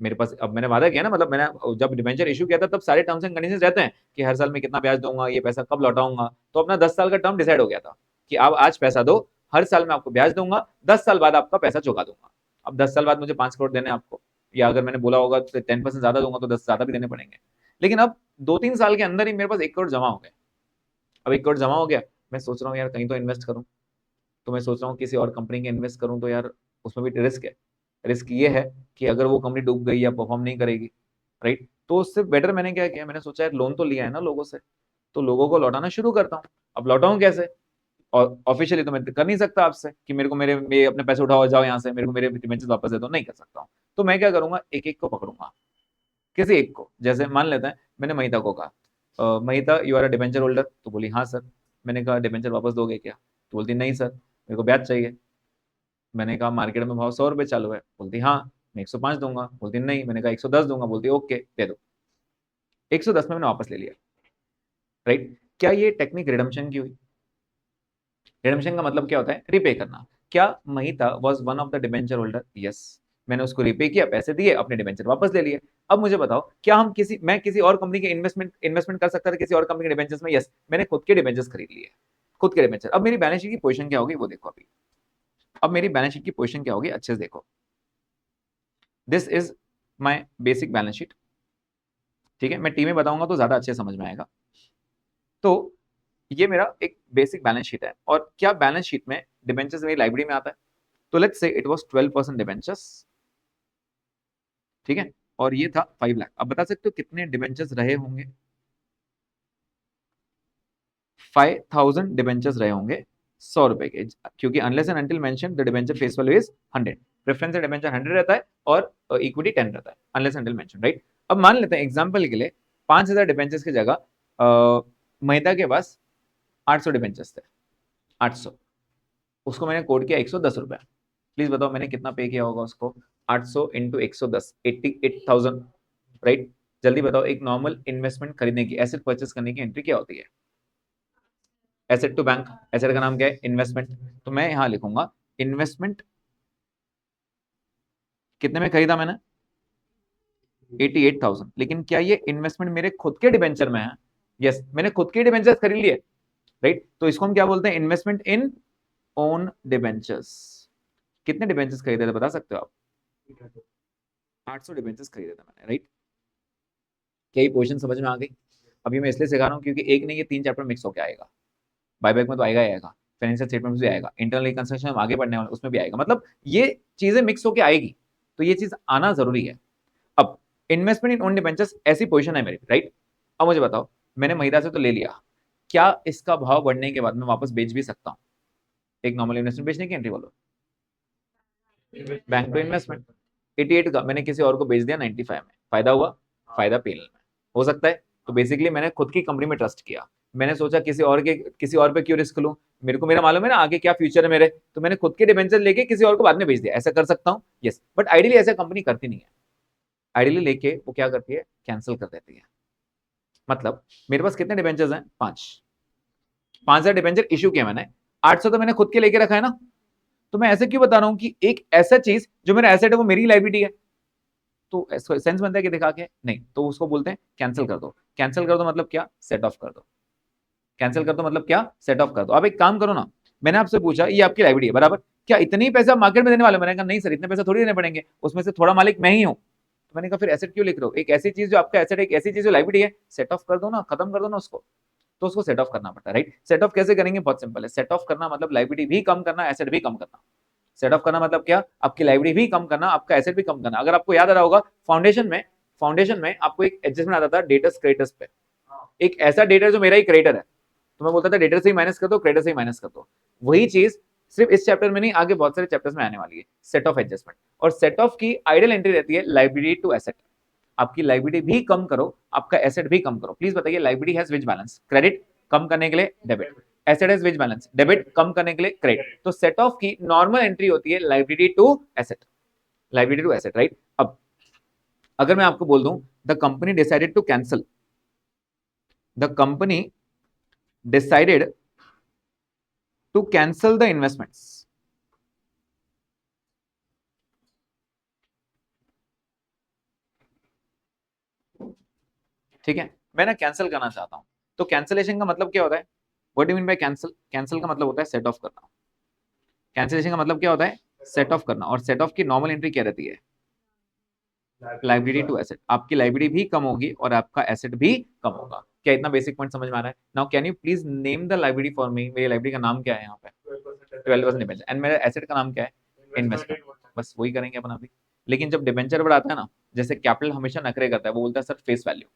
मेरे पास अब मैंने वादा किया ना, मतलब मैंने जब डिबेंचर इशू किया था तब सारे टर्म्स एंड कंडीशंस रहते हैं कि हर साल में कितना ब्याज दूंगा, ये पैसा कब लौटाऊंगा, तो अपना 10 साल का टर्म डिसाइड हो गया था कि आप आज पैसा दो, हर साल मैं आपको ब्याज दूंगा, 10 साल बाद आपका पैसा चुका दूंगा। अब 10 साल बाद मुझे 5 करोड़ देने आपको, या अगर मैंने बोला होगा तो 10% ज्यादा दूंगा तो 10 ज्यादा भी देने पड़ेंगे, लेकिन अब 2-3 साल के अंदर ही मेरे पास 1 करोड़ जमा हो गया। अब 1 करोड़ जमा हो गया, मैं सोच रहा हूँ यार कहीं तो इन्वेस्ट करूँ, तो मैं सोच रहा हूँ किसी और कंपनी के इन्वेस्ट करूँ, तो यार उसमें भी रिस्क है। रिस्क ये है कि अगर वो कंपनी डूब गई या परफॉर्म नहीं करेगी, राइट, तो उससे बेटर मैंने क्या किया, मैंने सोचा यार लोन तो लिया है ना लोगों से, तो लोगों को लौटाना शुरू करता हूँ। अब लौटाऊं कैसे? और ऑफिशियली तो मैं कर नहीं सकता आपसे कि मेरे को मेरे अपने पैसे उठाओ जाओ यहाँ से, मेरे को मेरे डिबेंचर्स वापस दे दो, नहीं कर सकता हूँ। तो मैं क्या करूंगा, एक एक को पकड़ूंगा, किसी एक को, जैसे मान लेते हैं मैंने महिता को कहा, Mahita you are a debenture holder, तो बोली हाँ सर। मैंने कहा डिबेंचर वापस दोगे क्या? तो बोलती नहीं सर, मेरे को ब्याज चाहिए। मैंने कहा मार्केट में भाव 100 रुपए चालू है, बोलती हाँ। मैं 105 दूंगा, बोलती नहीं। मैंने कहा 110 दूंगा, बोलती ओके दे दो। 110 में मैंने वापस ले लिया, राइट? क्या ये टेक्निक रिडम्पशन की हुई? रिडम्पशन का मतलब क्या होता है? रिपे करना। क्या Mahita was one of the debenture holder? Yes. मैंने उसको रिपे किया, पैसे दिए, अपने डिबेंचर वापस ले लिए। अब मुझे बताओ, क्या मैं किसी और कंपनी के इन्वेस्टमेंट कर सकता था किसी और कंपनी के डिबेंचर्स में? यस। मैंने खुद के डिबेंचर्स खरीद लिए, खुद के डिबेंचर। अब मेरी बैलेंस शीट की पोजीशन क्या होगी वो देखो अभी। अब मेरी बैलेंस शीट की पोजीशन क्या होगी अच्छे से देखो। This is my basic balance sheet, ठीक है? मैं टी में बताऊंगा तो ज्यादा अच्छे समझ में आएगा। तो ये मेरा एक बेसिक बैलेंस शीट है, और क्या बैलेंस शीट में डिबेंचर्स मेरी लाइब्रेरी में आता है, तो let's say it was 12% debentures, ठीक है? और ये था 5 लाख। अब बता सकते हो कितने डिबेंचर्स रहे होंगे? 5000 डिबेंचर्स रहे होंगे 100 रुपए के, क्योंकि unless and until mention the debenture face value is 100। Preference से डिबेंचर 100 रहता है और इक्विटी 10 रहता है, unless and until mention, right? अब मान लेते हैं एग्जांपल के लिए 5000 डिबेंचर्स की जगह महिता के पास 800 डिबेंचर्स थे, 800, उसको मैंने कोड किया 110 रुपए। प्लीज बताओ मैंने कितना पे किया होगा उसको? 800 इंटू 110, 88,000, राइट? जल्दी बताओ, एक नॉर्मल इन्वेस्टमेंट खरीदने की, एसेट परचेस करने की एंट्री क्या होती है? Asset to bank. एसेट का नाम क्या है? इन्वेस्टमेंट। तो मैं यहां लिखूंगा इन्वेस्टमेंट कितने में खरीदा मैंने? 88,000। लेकिन क्या ये इन्वेस्टमेंट मेरे खुद के डिबेंचर में है? यस, मैंने खुद के डिबेंचर खरीद लिए, राइट। तो इसको हम क्या बोलते हैं, इन्वेस्टमेंट इन ओन डिबेंचर्स। कितने डिबेंचर्स खरीदे थे बता सकते हो आप? 800 डिबेंचर्स खरीदे थे मैंने, राइट। क्या ये पोजीशन समझ में आ गई? अभी मैं इसलिए सिखा रहा हूँ क्योंकि एक नहीं, ये 3 चैप्टर मिक्स होकर आएगा। बायबैक में तो आएगा ही आएगा, फाइनेंशियल स्टेटमेंट में भी आएगा, इंटरनल रिकंस्ट्रक्शन हम आगे बढ़ने वाले उसमें भी आएगा, मतलब ये चीजें मिक्स होकर आएगी, तो ये चीज आना जरूरी है। अब इन्वेस्टमेंट इन ओन डिबेंचर्स ऐसी पोजीशन है मेरी, राइट। अब मुझे बताओ, मैंने महिंद्रा से तो ले लिया, क्या इसका भाव बढ़ने के बाद मैं वापस बेच भी सकता हूँ? एक नॉर्मल इन्वेस्टमेंट बेचने की एंट्री बोलो, बैंक टू इन्वेस्टमेंट। 88 का मैंने किसी और को बेच दिया 95 में, फायदा हुआ? फायदा पीएनएल में हो सकता है। तो बेसिकली मैंने खुद की कंपनी में ट्रस्ट किया, मैंने सोचा किसी और पे क्यों रिस्क लूं, मेरे को मेरा मालूम है ना आगे क्या फ्यूचर है मेरे, तो मैंने खुद के डिबेंचर लेके किसी और को बाद में बेच दिया, ऐसा कर सकता हूं, यस। बट आइडियली ऐसा कंपनी करती नहीं है, आइडियली लेके वो क्या करती है, कैंसिल कर देती है। मतलब मेरे पास कितने डिबेंचर्स हैं? 5,000 डिबेंचर इशू किया मैंने, 800 तो मैंने खुद के लेके रखा है ना। तो मैं ऐसे क्यों बता रहा हूं कि एक ऐसा चीज जो मेरा एसेट है वो मेरी लाइबिलिटी है, तो सेंस बनता है कि दिखा के नहीं, तो उसको बोलते हैं कैंसिल कर दो। कैंसिल कर दो मतलब क्या, सेट ऑफ कर दो। कैंसिल कर दो मतलब क्या, सेट ऑफ कर दो। अब एक काम करो ना, मैंने आपसे पूछा ये आपकी लाइबिलिटी है बराबर, क्या इतने ही पैसे आप मार्केट में देने वाले हो? मैंने कहा नहीं सर, इतने पैसे थोड़ी देने पड़ेंगे, उसमें से थोड़ा मालिक मैं ही हूं। तो मैंने कहा फिर एसेट क्यों लिख रहे हो? एक ऐसी चीज जो आपका एसेट है, एक ऐसी चीज जो लाइबिलिटी है, सेट ऑफ कर दो ना, खत्म कर दो ना उसको। तो उसको सेट ऑफ करना पड़ता है, राइट। सेट ऑफ कैसे करेंगे? बहुत सिंपल है, सेट ऑफ करना मतलब लाइबिलिटी भी कम करना, एसेट भी कम करना। सेट ऑफ करना मतलब क्या, आपकी लाइबिलिटी भी कम करना, आपका एसेट भी कम करना। अगर आपको याद आ रहा होगा फाउंडेशन में आपको एक एडजस्टमेंट आता था डेटर्स क्रेडिटर्स पे, एक ऐसा डेटर जो मेरा ही क्रेडिटर है, तो मैं बोलता था डेटर से ही माइनस कर दो, क्रेडिटर से ही माइनस कर दो। वही चीज सिर्फ इस चैप्टर में नहीं, आगे बहुत सारे चैप्टर्स में आने वाली है, सेट ऑफ एडजस्टमेंट। और सेट ऑफ की आइडियल एंट्री रहती है लाइबिलिटी टू एसेट। आपकी लाइबिलिटी भी कम करो, आपका एसेट भी कम करो। प्लीज बताइए, liability has which balance? Credit कम करने के लिए debit, asset has which balance? Debit कम करने के लिए क्रेडिट। तो सेट ऑफ की नॉर्मल एंट्री होती है liability to asset, liability to asset, right. अब अगर मैं आपको बोल दूं the company decided to cancel, the company decided to cancel the investments, ठीक है, मैं ना कैंसिल करना चाहता हूं, तो कैंसिलेशन का मतलब क्या होता है? What do mean by cancel? Cancel का मतलब होता है सेट ऑफ करना। कैंसिलेशन का मतलब क्या होता है? सेट ऑफ करना। और सेट ऑफ की नॉर्मल एंट्री क्या रहती है? Liability to asset. आपकी लाइबिलिटी भी कम होगी और आपका एसेट भी कम होगा। क्या इतना बेसिक पॉइंट समझ में आ रहा है? Now can you please name the liability for me? मेरी लाइबिलिटी का नाम क्या है यहाँ पे? 12% डिबेंचर। एंड मेरा एसेट का नाम क्या है? इन्वेस्टमेंट। बस वही करेंगे अपन अभी। लेकिन जब डिबेंचर पर आता है ना, जैसे कैपिटल हमेशा नखरे करता है, वो बोलता है सर फेस वैल्यू,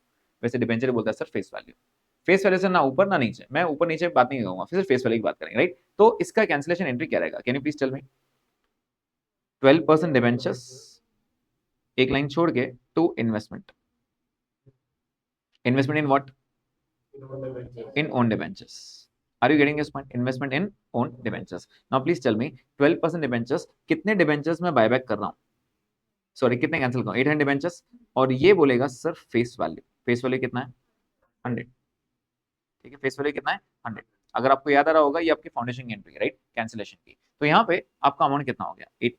वैसे डिबेंचर बोलता है sir face value. Face value से ना ऊपर ना नीचे, मैं ऊपर नीचे बात नहीं करूंगा, फिर फेस वैल्यू की बात करेंगे, राइट। तो इसका कैंसिलेशन एंट्री क्या रहेगा? Can you please tell me? 12% debentures, एक लाइन छोड़ के, to investment. Investment in what? in own debentures. Are you getting this point? Investment in own debentures. Now please tell me 12% debentures, कितने debentures मैं buyback कर रहा हूँ, sorry कितने cancel कर रहा हूँ? 800 debentures। और ये बोलेगा sir face value, face value कितना है? 100, ठीक है, फेस वैल्यू कितना है? 100। अगर आपको याद आ रहा होगा, ये आपकी फाउंडेशन की एंट्री, राइट, कैंसिलेशन की। तो यहाँ पे आपका अमाउंट कितना हो गया? 8,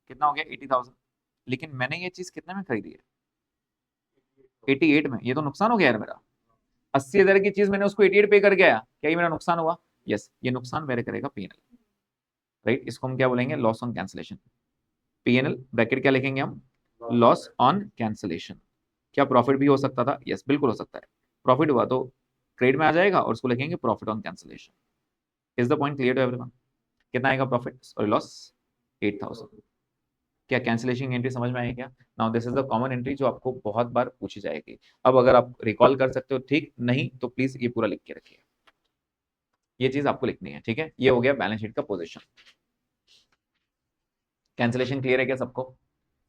कितना हो गया? 80,000। लेकिन मैंने ये चीज कितने में खरीदी है? 88 में। ये तो नुकसान हो गया यार मेरा। 80,000 की चीज मैंने उसको 88 पे कर गया, क्या ये मेरा नुकसान हुआ? यस, ये नुकसान मेरे करेगा पीएनएल, राइट। इसको हम क्या बोलेंगे? Loss on cancellation. PNL bracket क्या लिखेंगे हम? Loss on cancellation. क्या प्रॉफिट भी हो सकता था? यस, बिल्कुल हो सकता है। प्रॉफिट हुआ तो क्रेडिट में आ जाएगा और उसको लिखेंगे profit on cancellation. Is the point clear to everyone? कितना आएगा प्रॉफिट और लॉस? 8,000। क्या कैंसिलेशन एंट्री समझ में आई क्या? Now this is the common entry जो आपको बहुत बार पूछी जाएगी। अब अगर आप रिकॉल कर सकते हो ठीक, नहीं तो प्लीज ये पूरा लिख के रखिए, ये चीज आपको लिखनी है, ठीक है। ये हो गया बैलेंस शीट का पोजीशन। कैंसिलेशन क्लियर है क्या सबको?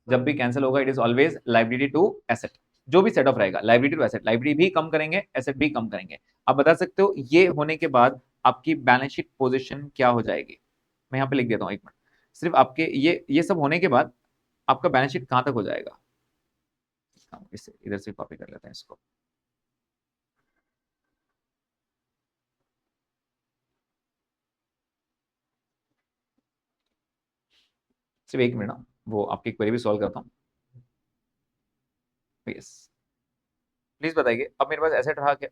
जब भी कैंसिल होगा it is always liability to asset. जो भी सेट ऑफ रहेगा लाइबिलिटी टू एसेट, लाइबिलिटी भी कम करेंगे, एसेट भी कम करेंगे। आप बता सकते हो ये होने के बाद आपकी बैलेंस शीट पोजीशन क्या हो जाएगी? मैं यहाँ पे लिख देता हूँ, एक मिनट। सिर्फ आपके ये सब होने के बाद आपका बैलेंस शीट कहां तक हो जाएगा? इससे इधर से कॉपी कर लेते हैं इसको। सिर्फ एक मिनट, वो आपकी क्वेरी भी सॉल्व करता हूँ। यस, प्लीज बताइए अब मेरे पास एसेट रहा क्या?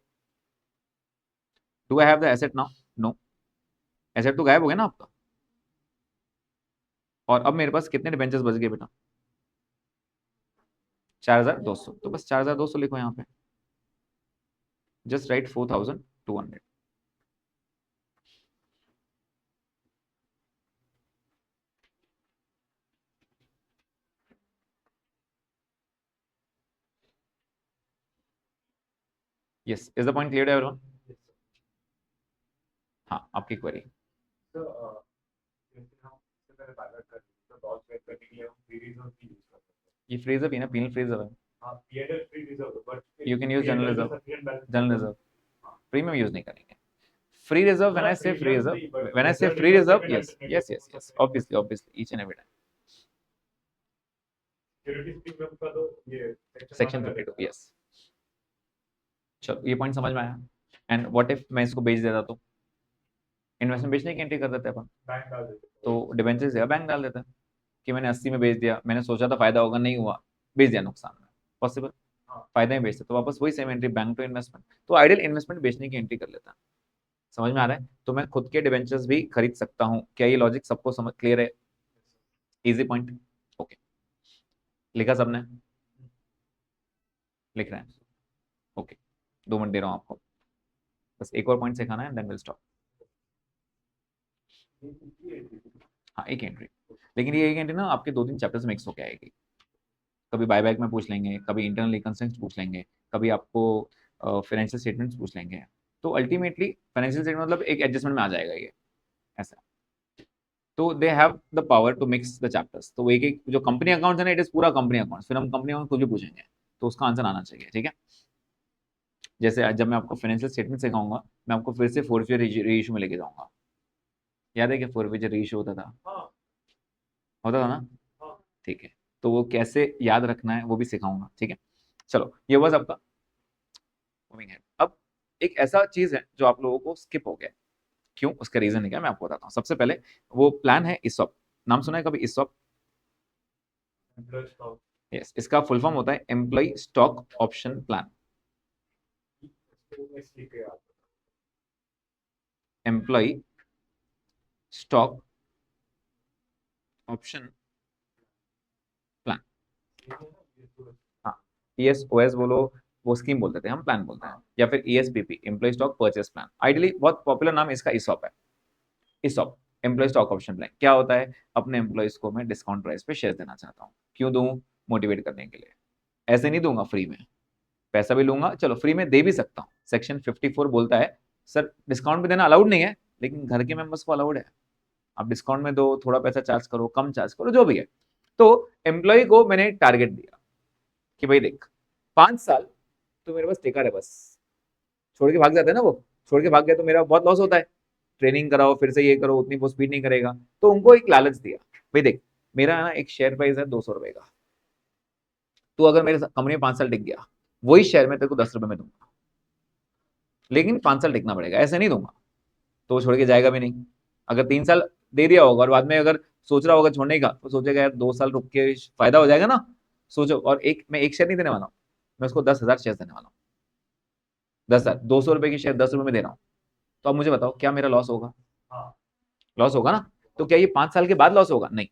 Do I have the asset now? No, asset तो गायब हो गया ना आपका। और अब मेरे पास कितने डिबेंचर्स बच गए बेटा? 4200। तो बस 4200 लिखो यहाँ पे, just right 4200। Yes, is the point clear everyone? हाँ, आपकी क्वेरी। So, जैसे हम इससे पहले बात कर रहे थे, तो लॉस वेट करने के लिए हम फ्री रिजर्व की यूज करते हैं। ये फ्री रिजर्व ही ना, पीनल फ्री रिजर्व है। हाँ, PNL free reserve, but You can use general reserve. General general reserve free में यूज नहीं करेंगे। फ्री रिजर्व, व्हेन आई से फ्री premium रिजर्व, नहीं, but व्हेन आई से reserve free is reserve, second yes alternative yes हो yes yes, सकता है। Obviously each and every time. Securities premium का तो ये सेक्शन 52, यस। चलो ये पॉइंट समझ में आया। एंड व्हाट इफ मैं इसको बेच देता तो? इन्वेस्टमेंट बेचने की एंट्री कर देते हैं अपन, बैंक डाल देते हैं। तो डिबेंचर्स या बैंक डाल देते हैं कि मैंने 80 में बेच दिया, मैंने सोचा था फायदा होगा, नहीं हुआ, बेच दिया नुकसान में, पॉसिबल। हाँ। फायदा ही बेचते तो वापस वही same entry, bank to investment. तो आइडियल इन्वेस्टमेंट बेचने की एंट्री कर लेता है। समझ में आ रहा है? तो मैं खुद के डिबेंचर्स भी खरीद सकता हूँ। क्या ये लॉजिक सबको समझ क्लियर है? Easy point, okay. लिखा सबने? लिख रहे हैं, ओके। 2 मिनट दे रहा हूँ आपको, बस एक और पॉइंट सिखाना है, देन विल स्टॉप। हाँ, एक एंट्री, लेकिन ये एक एंट्री ना आपके 2-3 चैप्टर्स मिक्स होके आएगी। कभी बायबैक में पूछ लेंगे, कभी इंटरनल रिकंस्ट्रक्शन पूछ लेंगे, कभी आपको फाइनेंशियल स्टेटमेंट्स पूछ लेंगे। तो अल्टीमेटली फाइनेंशियल स्टेटमेंट मतलब एक एडजस्टमेंट में आ जाएगा ये, ऐसा। तो they have the power to mix the chapters. तो एक एक जो कंपनी अकाउंट्स है ना, इट इज पूरा कंपनी अकाउंट्स। फिर हम कंपनी अकाउंट कुछ भी पूछेंगे तो उसका आंसर आना चाहिए, ठीक है। जैसे आज जब मैं आपको फाइनेंशियल स्टेटमेंट सिखाऊंगा, मैं आपको फिर से फोरफियर रेशियो में लेके जाऊंगा। याद है कि फोरफियर रेशियो होता था? हाँ, होता था ना? हाँ। ठीक है, तो वो कैसे याद रखना है वो भी सिखाऊंगा, ठीक है। चलो ये बस आपका मूविंग है। अब एक ऐसा चीज है जो आप लोगों को स्किप हो गया, क्यों? उसका रीजन है क्या, मैं आपको बताता हूँ। सबसे पहले वो प्लान है इसॉप। नाम सुना है कभी इसॉप? एम्प्लॉय स्टॉक, यस, इसका फुल फॉर्म होता है एम्प्लॉय स्टॉक ऑप्शन प्लान। इसको इसलिए के याद एम्प्लॉय स्टॉक ऑप्शन प्लान। हाँ, ESOS बोलो, वो स्कीम बोलते थे, हम प्लान बोलते हैं, या फिर ESPP, employ stock purchase plan. Ideally बहुत पॉपुलर नाम इसका इसॉप है। ESOP, employ stock option plan, क्या होता है? अपने एम्प्लॉयज को मैं डिस्काउंट प्राइस पे शेयर देना चाहता हूँ। क्यों दूं? मोटिवेट करने के लिए। ऐसे नहीं दूंगा फ्री में, पैसा भी लूंगा, चलो फ्री में दे भी सकता हूँ। सेक्शन 54 बोलता है सर डिस्काउंट भी देना अलाउड नहीं है, लेकिन घर के मेंबर्स को अलाउड है। आप डिस्काउंट में दो, थोड़ा पैसा चार्ज करो, कम चार्ज करो, जो भी है। तो एम्प्लॉय को मैंने टारगेट दिया कि भाई देख 5 साल तो मेरे पास टिका रहे, बस छोड़ के भाग जाते हैं ना वो, छोड़ के भाग गया तो मेरा बहुत लॉस होता है। ट्रेनिंग कराओ, फिर से ये करो, उतनी वो स्पीड नहीं करेगा। तो उनको एक लालच दिया, भाई देख मेरा ना एक शेयर प्राइस है 200 रुपए का, तो अगर मेरे कंपनी में 5 साल टिक गया, वही शेयर में तेरे को 10 रुपए में दूंगा, लेकिन 5 साल टिकना पड़ेगा, ऐसे नहीं दूंगा। तो वो छोड़ के जाएगा भी नहीं। अगर 3 साल दे दिया होगा और बाद में अगर सोच रहा होगा छोड़ने का, तो सोचेगा यार 2 साल रुक के फायदा हो जाएगा ना। सोचो, और एक मैं एक शेयर नहीं देने वाला हूँ, मैं उसको 10,000 शेयर देने वाला हूँ। 10,000, 200 रुपए की शेयर 10 रुपए में दे रहा हूँ। तो अब मुझे बताओ क्या मेरा लॉस होगा? हाँ, लॉस होगा ना। तो क्या ये 5 साल के बाद लॉस होगा? नहीं,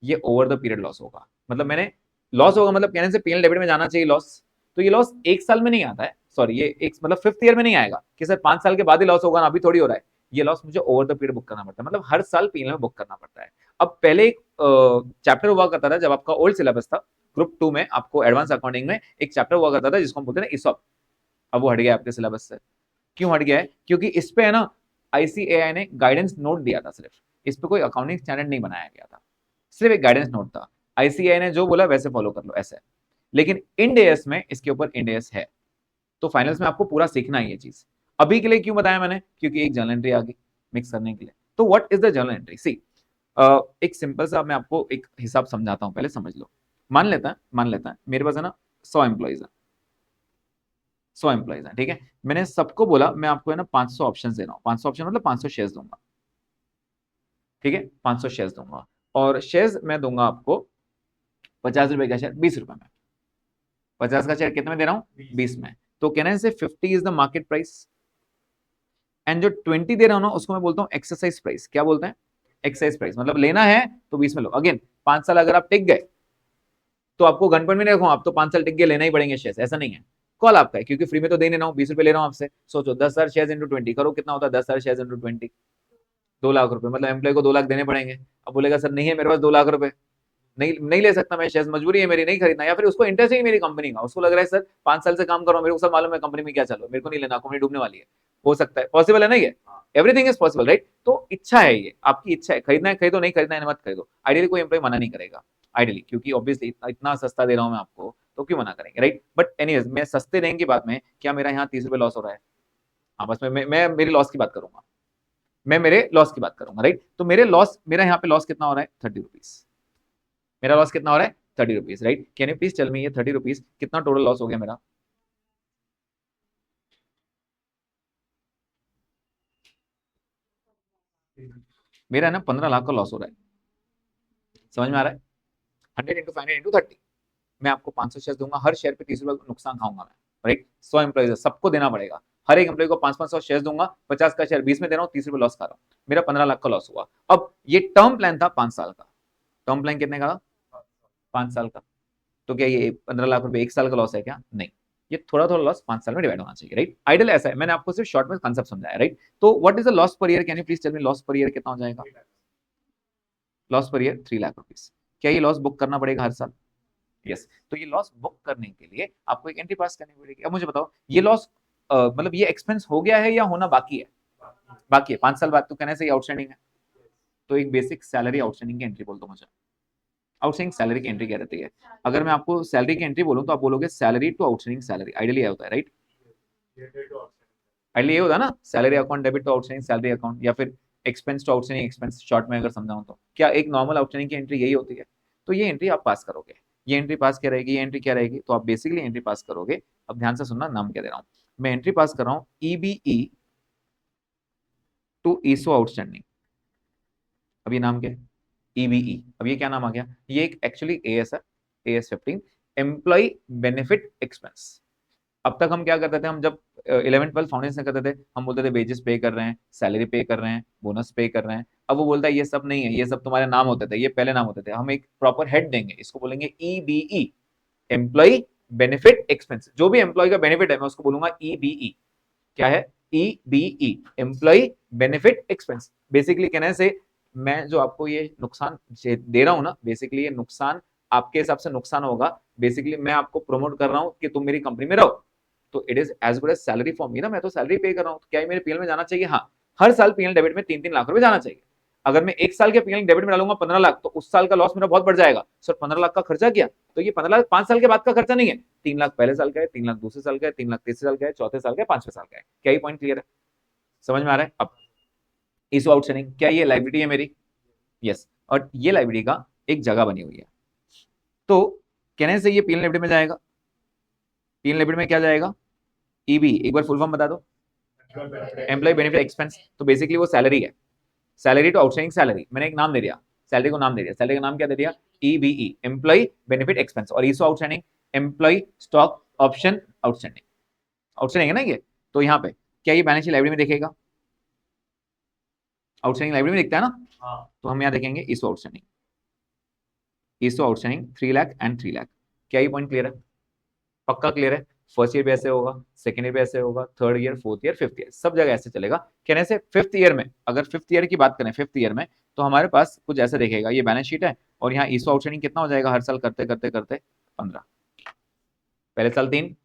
ये ओवर द पीरियड लॉस होगा। मतलब मैंने लॉस होगा, मतलब कहने से पीएल डेबिट में जाना चाहिए लॉस। तो ये लॉस 1 साल में नहीं आता है, सॉरी ये एक मतलब 5th ईयर में नहीं आएगा कि सर 5 साल के बाद ही लॉस होगा ना, अभी थोड़ी हो रहा है। ये लॉस मुझे ओवर द पीरियड बुक करना पड़ता है, मतलब हर साल पीएल में बुक करना पड़ता है। अब पहले एक चैप्टर हुआ करता था जब आपका ओल्ड सिलेबस था, ग्रुप 2 में आपको एडवांस अकाउंटिंग में एक चैप्टर हुआ करता था जिसको हम बोलते हैं इसॉप। अब वो हट गया आपके सिलेबस से। क्यों हट गया है? क्योंकि इस पे है ना ICAI ने गाइडेंस नोट दिया था, सिर्फ इस पे कोई अकाउंटिंग स्टैंडर्ड नहीं बनाया गया था, सिर्फ एक गाइडेंस नोट था। ICAI ने जो बोला वैसे फॉलो कर लो, ऐसे। लेकिन इंड एएस में इसके ऊपर इंड एएस है, तो फाइनल्स में आपको पूरा सीखना है ये चीज। अभी के लिए क्यों बताया मैंने? क्योंकि एक जर्नल एंट्री आ गई मिक्स करने के लिए। तो what is the journal entry? See, एक सिंपल सा मैं आपको एक हिसाब समझाता हूं, पहले समझ लो। मान लेता है मेरे पास है ना 100 एम्प्लॉइज है, 100 एम्प्लॉइज है, ठीक है। मैंने सबको बोला मैं आपको है ना 500 ऑप्शन दे रहा हूँ, 500 ऑप्शन मतलब 500 शेयर्स दूंगा, ठीक है। 500 शेयर्स दूंगा, और शेयर्स मैं दूंगा आपको 50 रुपए का शेयर 20 रुपए में। 50 का शेयर कितने में दे रहा हूँ? 20 में। तो कहने से 50 is the market price, and जो 20 दे रहा हूं ना उसको मैं बोलता हूं एक्सरसाइज प्राइस। क्या बोलते हैं? Exercise price. मतलब लेना है तो 20 में लो। अगेन 5 साल अगर आप टिक गए तो आपको गन पॉइंट में नहीं रखो, आप तो 5 साल टिक गए, लेना ही पड़ेंगे शेयर, ऐसा नहीं है। कॉल आपका है, क्योंकि फ्री में तो दे नहीं रहा हूँ, 20 रुपए ले रहा हूँ आपसे। सोचो 10,000 शेयर इंटू 20 करो, कितना होता है 10,000 शेयर इंटू 20? 2 लाख रुपए। मतलब एम्प्लॉय को 2 लाख देने पड़ेंगे। अब बोलेगा सर नहीं है मेरे पास 2 लाख रुपए, नहीं नहीं ले सकता मैं शेयर, मजबूरी है मेरी नहीं खरीदना, या फिर उसको इंटरेस्ट ही मेरी कंपनी का, उसको लग रहा है सर 5 साल से काम कर रहा हूँ, मेरे को सब मालूम है कंपनी में क्या चलो, मेरे को नहीं लेना, कंपनी डूबने वाली है। हो सकता है, पॉसिबल है ना ये? Everything is possible, right? तो इच्छा है, ये आपकी इच्छा है, खरीदना है खरीदो, नहीं खरीदना है मत खरीदो। आइडियली कोई एम्प्लॉय मना नहीं करेगा, आइडियली, क्योंकि ऑब्वियसली इतना सस्ता दे रहा हूं मैं आपको, तो क्यों मना करेंगे, राइट? बट एनीवेज, मैं सस्ते देने की बात में क्या मेरा यहाँ 30 रुपए लॉस हो रहा है? हाँ, बस मैं मेरी लॉस की बात करूंगा, मैं मेरे लॉस की बात करूंगा, राइट? तो मेरे लॉस, मेरा यहाँ पे लॉस कितना हो रहा है? 30 रुपीज। मेरा लॉस कितना हो रहा है? 30 rupees, right? Can you please tell me ये 30 रुपीज कितना टोटल लॉस हो गया मेरा? मेरा है ना 15 लाख का लॉस हो रहा है। समझ में आ रहा है? 100 × 500 × 30। मैं आपको 500 शेयर दूंगा, हर शेयर पे 30 रुपए नुकसान खाऊंगा मैं, राइट? 100 एम्प्लॉइज सबको देना पड़ेगा, हर एक एम्प्लॉय को 500 शेयर दूंगा, 50 का शेयर 20 में दे रहा हूँ, 30 रुपए लॉस खा रहा हूँ, मेरा 15 लाख का लॉस हुआ। अब ये टर्म प्लान था 5 साल का। टर्म प्लान कितने का? 5 साल का। तो क्या ये 15 लाख रुपए 1 साल का लॉस है क्या? नहीं, ये थोड़ा थोड़ा लॉस 5 साल में डिवाइड होना चाहिए, राइट? आइडियल ऐसा है, मैंने आपको सिर्फ शॉर्ट में कंसेप्ट समझाया, राइट? तो what is the loss per year? Can you please tell me loss per year कितना हो जाएगा? Loss per year 3 lakh rupees. क्या ये लॉस बुक करना पड़ेगा हर साल? यस। तो ये लॉस बुक करने के लिए आपको एक एंट्री पास करनी पड़ेगी। अब मुझे बताओ, ये लॉस मतलब ये एक्सपेंस हो गया है या होना बाकी है? बाकी है, 5 साल बाद तो कहने से ये आउटस्टैंडिंग है। तो एक बेसिक सैलरी आउटस्टैंडिंग की एंट्री बोल दो मुझे। आउटस्टैंडिंग सैलरी की एंट्री क्या रहती है? अगर मैं आपको सैलरी की एंट्री बोलूं तो आप बोलोगे salary to outstanding salary, ideally होता है, राइट? आइडियली ये होता है ना, salary account debit to outstanding salary account, या फिर expense to outstanding expense, short में अगर समझाऊं तो क्या एक नॉर्मल आउटस्टैंडिंग की एंट्री यही होती है? तो ये एंट्री आप पास करोगे। ये एंट्री पास क्या रहेगी? ये एंट्री क्या रहेगी? तो आप बेसिकली एंट्री पास करोगे। अब ध्यान से सुनना, नाम क्या दे रहा हूं मैं? एंट्री पास कर रहा हूं ईबीई टू ईसो आउटस्टैंडिंग। अब ये नाम क्या है? ईबीई। अब ये क्या नाम आ गया? ये एक एक्चुअली एएस है, AS15, एम्प्लॉय बेनिफिट एक्सपेंस। अब तक हम क्या करते थे, हम जब 11th 12th फाउंडेशन करते थे, हम बोलते थे वेजेस पे कर रहे हैं, सैलरी पे कर रहे हैं, बोनस पे कर रहे हैं। अब वो बोलता है ये सब नहीं है, ये सब तुम्हारे नाम होते थे, ये पहले नाम होते थे, हम एक प्रॉपर हेड देंगे, इसको बोलेंगे ईबीई, एम्प्लॉय बेनिफिट एक्सपेंस। जो भी एम्प्लॉय का बेनिफिट है मैं उसको बोलूंगा ईबीई। क्या है? ईबीई, एम्प्लॉय बेनिफिट एक्सपेंस। बेसिकली कहने से मैं जो आपको ये नुकसान दे रहा हूं ना, बेसिकली ये नुकसान आपके हिसाब से नुकसान होगा। बेसिकली मैं आपको प्रमोट कर रहा हूं कि तुम मेरी कंपनी में रहो, तो it is as good as salary for me ना, मैं तो सैलरी पे कर रहा हूं, तो क्या मेरे पीएल में जाना चाहिए? हाँ, हर साल पीएल डेबिट में 3-3 लाख रुपए जाना चाहिए। अगर मैं एक साल के पीएल डेबिट में डालूंगा 15 लाख, तो उस साल का लॉस मेरा बहुत बढ़ जाएगा। सर 15 लाख का खर्चा किया, तो ये 15 लाख 5 साल के बाद का खर्चा नहीं है। 3 लाख पहले साल का है, 3 लाख दूसरे साल का है, 3 लाख तीसरे साल का है, चौथे साल का है, पांचवें साल का है। क्या ये पॉइंट क्लियर है? समझ में आ रहा है? अब इशू आउटस्टैंडिंग, क्या ये लाइबिलिटी है मेरी? यस। और ये लाइबिलिटी का एक जगह बनी हुई है, तो कहने से ये पीएल लाइबिलिटी में जाएगा। पीएल लाइबिलिटी में क्या जाएगा? ईबी, एक बार फुल फॉर्म बता दो। Employ benefit expense. तो बेसिकली वो सैलरी है, सैलरी टू आउटस्टैंडिंग सैलरी। मैंने एक नाम दे दिया, सैलरी को नाम दे दिया, सैलरी का नाम क्या दे दिया? EBE, employee benefit expense. और ESO outstanding, employee stock option outstanding. Outstanding है ना ये? तो यहाँ पे क्या ये बैलेंस शीट लाइब्रेरी में देखेगा? आउटस्टैंडिंग लाइब्रेरी में दिखता है ना? तो हम यहाँ देखेंगे ESO outstanding, ESO outstanding 3 lakh and 3 lakh. क्या ये पॉइंट क्लियर है? पक्का क्लियर है? फर्स्ट ईयर भी ऐसे होगा, सेकंड ईयर भी ऐसे होगा, third year, fourth year, fifth year, सब जगह ऐसे चलेगा। कहने से फिफ्थ ईयर में, अगर फिफ्थ ईयर की बात करें, फिफ्थ ईयर में तो हमारे पास कुछ ऐसे दिखेगा, ये बैलेंस शीट है, और यहाँ ईसो आउटस्टैंडिंग कितना हो जाएगा हर साल करते करते करते? 15। पहले साल 3,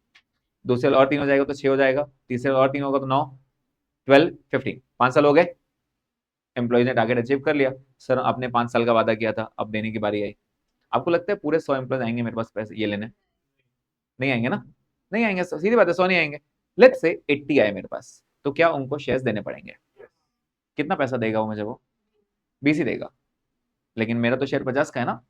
दूसरे साल और 3 हो जाएगा तो 6 हो जाएगा, तीसरे साल और 3 होगा तो 9, 12, 15, 5 साल हो गए। एम्प्लॉय ने टारगेट अचीव कर लिया। सर आपने 5 साल का वादा किया था, अब देने की बारी आई। आपको लगता है पूरे 100 एम्प्लॉय आएंगे मेरे पास पैसे ये लेने? नहीं आएंगे ना? नहीं आएंगे, सीधी बात है, 100 नहीं आएंगे। लेट्स से 80 आए मेरे पास, तो क्या उनको शेयर्स देने पड़ेंगे? कितना पैसा देगा वो मुझे? वो 20 ही देगा। लेकिन मेरा तो शेयर 50 का है ना।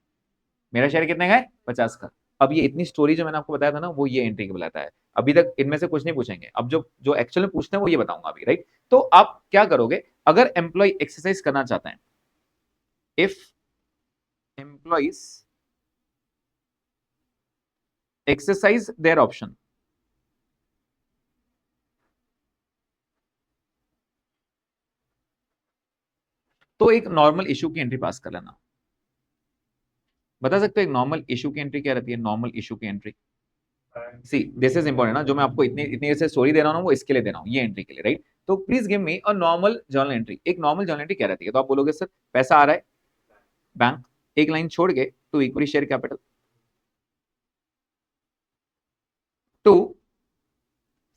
मेरा शेयर कितने का है? 50 का। अब ये इतनी स्टोरी जो मैंने आपको बताया था ना, वो ये एंट्री के बुलाता है। अभी तक इनमें से कुछ नहीं पूछेंगे, अब जो जो एक्चुअल में पूछते हैं वो ये बताऊंगा अभी, राइट? तो आप क्या करोगे अगर एम्प्लॉय एक्सरसाइज करना चाहते हैं? If employees exercise their option, तो एक नॉर्मल इशू की एंट्री पास कर लेना। बता सकते हो एक नॉर्मल इशू की एंट्री क्या रहती है? नॉर्मल इशू की entry, see this is important ना, जो मैं आपको इतनी इतनी से स्टोरी दे रहा हूँ वो इसके लिए दे रहा हूँ, ये एंट्री के लिए, राइट? तो please give me a normal journal entry. एक नॉर्मल जर्नल एंट्री क्या रहती है? तो आप बोलोगे सर पैसा आ रहा है बैंक, एक लाइन छोड़ के to equity share capital, to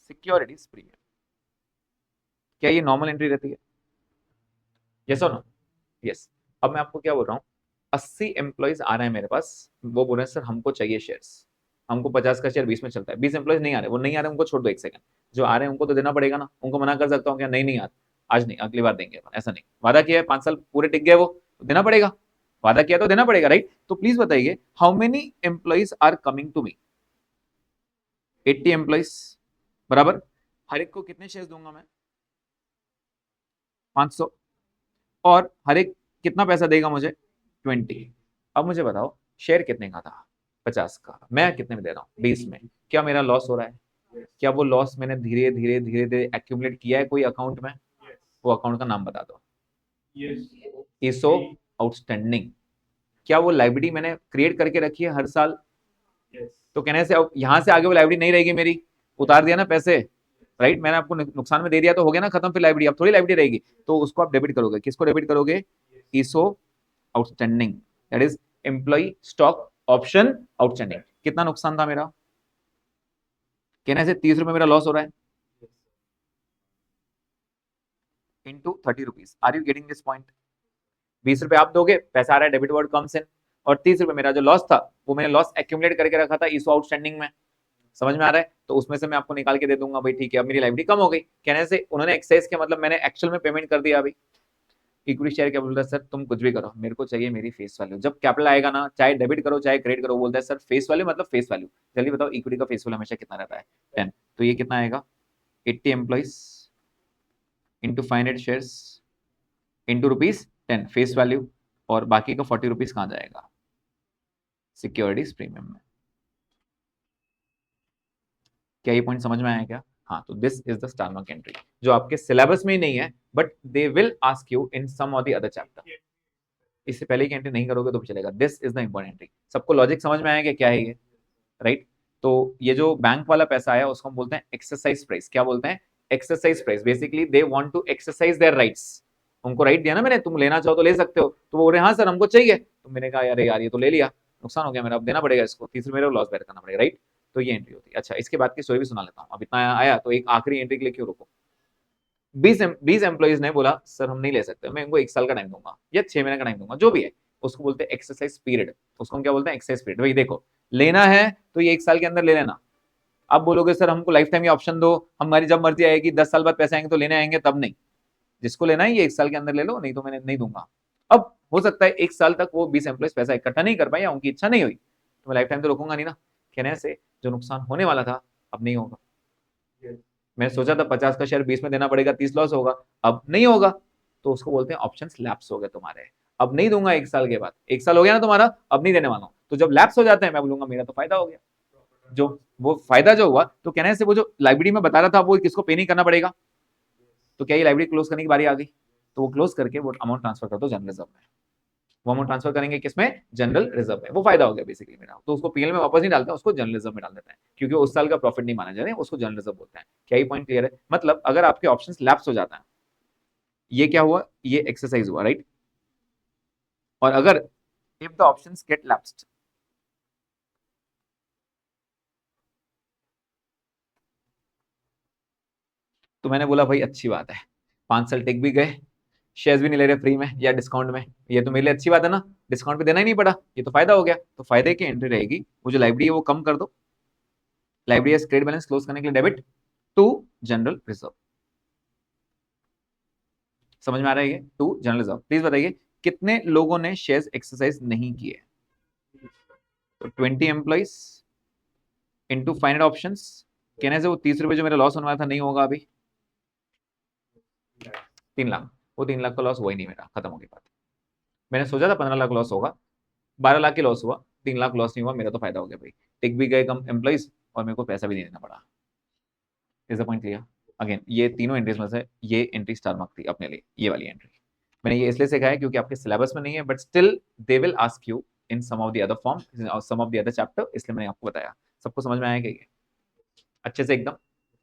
securities premium. क्या ये नॉर्मल एंट्री रहती है? यस और नो? यस। अब मैं आपको क्या बोल रहा हूँ, 80 एम्प्लॉइज आ रहे हैं मेरे पास, वो बोल रहे हैं सर हमको चाहिए शेयर्स, हमको 50 का शेयर 20 में चलता है। 20 एम्प्लॉइज नहीं आ रहे, वो नहीं आ रहे उनको छोड़ दो एक सेकंड, जो आ रहे हैं उनको तो देना पड़ेगा ना। उनको मना कर सकता हूँ क्या? नहीं नहीं यार आज नहीं, अगली बार देंगे, ऐसा नहीं। वादा किया है 5 साल पूरे टिक गए वो, तो देना पड़ेगा। वादा किया तो देना पड़ेगा, राइट? तो प्लीज बताइए how many employees are coming to me? 80 employees बराबर, हर एक को कितने शेयर दूंगा मैं? 500। और हर एक कितना पैसा देगा मुझे? 20। अब मुझे बताओ शेयर कितने का था? 50 का। मैं कितने में दे रहा हूँ? 20 में। क्या मेरा लॉस हो रहा है? क्या वो लॉस मैंने धीरे धीरे धीरे धीरे एक्यूमुलेट किया है कोई अकाउंट में? वो अकाउंट का नाम बता दो। ईसो आउटस्टैंडिंग। क्या वो लाइब्रेरी मैंने क्रिएट करके रखी है हर साल? तो कहने से अब यहां से आगे वो लाइब्रेरी नहीं रहेगी मेरी, उतार दिया ना पैसे, राइट? मैंने आपको नुकसान में दे दिया तो हो गया ना खत्म, फिर लाइब्रेरी अब थोड़ी लाइब्रेरी रहेगी। तो उसको आप डेबिट करोगे, किसको डेबिट करोगे? ESO outstanding, that is employee stock option outstanding. कितना नुकसान था मेरा? कहने से 30 रुपए मेरा लॉस हो रहा है, into 30 rupees. Are you getting this point? 20 रुपए आप दोगे, पैसा आ रहा है, डेबिट वर्ड कम्स इन, और 30 रुपए मेरा जो लॉस था वो मैंने लॉस एक्यूमुलेट करके रखा था ईसो आउटस्टैंडिंग में। समझ में आ रहा है? तो उसमें से मैं आपको निकाल के दे दूंगा भाई, ठीक है अब मेरी लाइब्रेरी कम हो गई। कहने से उन्होंने एक्सेस किया, मतलब मैंने एक्चुअल में पेमेंट कर दिया। अभी इक्विटी शेयर क्या बोलता है? सर तुम कुछ भी करो, मेरे को चाहिए मेरी फेस वैल्यू। जब कैपिटल आएगा ना, चाहे डेबिट करो चाहे क्रेडिट करो, बोलता है सर फेस वैल्यू मतलब फेस वैल्यू। जल्दी बताओ इक्विटी का फेस वैल्यू हमेशा कितना रहता है? 10। तो ये कितना आएगा? 80 employees into 500 shares into rupees 10 face value, और बाकी का 40 रुपीज कहाँ जाएगा? सिक्योरिटीज प्रीमियम में। क्या ये पॉइंट समझ में आया क्या? हाँ, तो this is the star mark entry, जो आपके सिलेबस में ही नहीं है, but they will ask you in some और द अदर चैप्टर। इससे पहले की एंट्री नहीं करोगे तो भी चलेगा। This is the important entry. सबको लॉजिक समझ में आया कि क्या है ये, राइट? तो ये जो बैंक वाला पैसा आया उसको हम बोलते हैं एक्सरसाइज प्राइस। क्या बोलते हैं? Exercise price. Basically they want to exercise their rights. उनको राइट दिया ना मैंने, तुम लेना चाहो तो ले सकते हो, तो वो बोल रहे हाँ सर हमको चाहिए। तो मैंने कहा यार यार ये तो ले लिया, नुकसान हो गया मेरा, अब देना पड़ेगा इसको, तीसरे मेरे को लॉस बेयर करना पड़ेगा, राइट? तो ये एंट्री होती है। अच्छा इसके बाद की स्टोरी भी सुना लेता हूँ। अब इतना आया तो एक आखिरी एंट्री के लिए क्यों रुको? 20 एम्प्लॉइज ने बोला सर हम नहीं ले सकते, मैं इनको 1 साल का टाइम दूंगा या 6 महीने का टाइम दूंगा, जो भी है। उसको बोलते हैं एक्सरसाइज पीरियड। उसको हम क्या बोलते हैं? Exercise period. भाई देखो लेना है तो ये 1 साल के अंदर ले लेना। आप बोलोगे सर हमको लाइफ टाइम ये ऑप्शन दो, हमारी जब मर्जी आएगी 10 साल बाद पैसे आएंगे तो लेने आएंगे, तब नहीं। जिसको लेना है ये 1 साल के अंदर ले लो, नहीं तो मैंने नहीं दूंगा। अब हो सकता है 1 साल तक वो 20 एम्प्लॉइज पैसा इकट्ठा नहीं कर पाए या उनकी इच्छा नहीं हुई, तो मैं लाइफ टाइम तो रोकूंगा नहीं ना। कहने से जो नुकसान होने वाला था अब नहीं होगा। मैंने सोचा था 50 का शेयर 20 में देना पड़ेगा, 30 लॉस होगा, अब नहीं होगा। तो उसको बोलते हैं ऑप्शंस लैप्स हो गए तुम्हारे, अब नहीं दूंगा 1 साल के बाद। 1 साल हो गया ना तुम्हारा, अब नहीं देने वाला हूं। तो जब लैप्स हो जाते हैं मैं बोलूंगा मेरा तो फायदा हो गया। जो वो फायदा जो हुआ, तो कहने से वो जो लाइब्रेरी में बता रहा था वो किसको पे नहीं करना पड़ेगा। तो क्या ये लाइब्रेरी क्लोज करने की बारी आ गई? तो वो क्लोज करके वो अमाउंट ट्रांसफर कर दो जनरल रिजर्व में। वो अमाउंट ट्रांसफर करेंगे किसमें? जनरल रिजर्व में। वो फायदा हो गया बेसिकली मेरा। तो उसको पीएल में वापस नहीं डालते, उसको जनरल रिजर्व में डाल देते हैं, क्योंकि उस साल का प्रॉफिट नहीं माना जा रहा है, उसको जनरल रिजर्व बोलते हैं। क्या ये पॉइंट क्लियर है? मतलब अगर आपके ऑप्शंस लैप्स हो जाता है, ये क्या हुआ? ये एक्सरसाइज हुआ, राइट? और अगर if the options get lapsed, तो मैंने बोला भाई अच्छी बात है, 5 साल टिक भी गए, शेयर्स भी नहीं ले रहे फ्री में या डिस्काउंट में, ये तो मेरे लिए अच्छी बात है ना, डिस्काउंट भी देना ही नहीं पड़ा, ये तो फायदा हो गया। तो फायदे की एंट्री रहेगी, वो जो लाइब्रेरी है वो कम कर दो, लाइब्रेरी क्रेडिट बैलेंस क्लोज करने के लिए डेबिट टू जनरल रिजर्व। समझ में आ रहा है? ये टू जनरल रिजर्व। प्लीज बताइए कितने लोगों ने शेयर्स एक्सरसाइज नहीं किए? तो 20 एम्प्लॉइज इंटू 500 ऑप्शन। कहने से वो 30 रुपए जो मेरा लॉस होने वाला था नहीं होगा अभी, 3 लाख। वो 3 लाख का लॉस हुआ ही नहीं मेरा, खत्म हो गई बात। मैंने सोचा था 15 लाख लॉस होगा, 12 लाख की लॉस हुआ, 3 लाख लॉस नहीं हुआ, मेरा तो फायदा हो गया भाई। टिक भी गए कम एम्प्लॉइज और मेरे को पैसा भी नहीं देना पड़ा। Is the point clear? Again ये तीनों एंट्रीज में से ये एंट्री स्टार मार्क थी अपने लिए, ये वाली एंट्री। मैंने ये इसलिए सिखाया क्योंकि आपके सिलेबस में नहीं है, but still they will ask you in some of the other form और some of the other chapter, इसलिए मैंने आपको बताया। सबको समझ में आया क्या ये अच्छे से एकदम?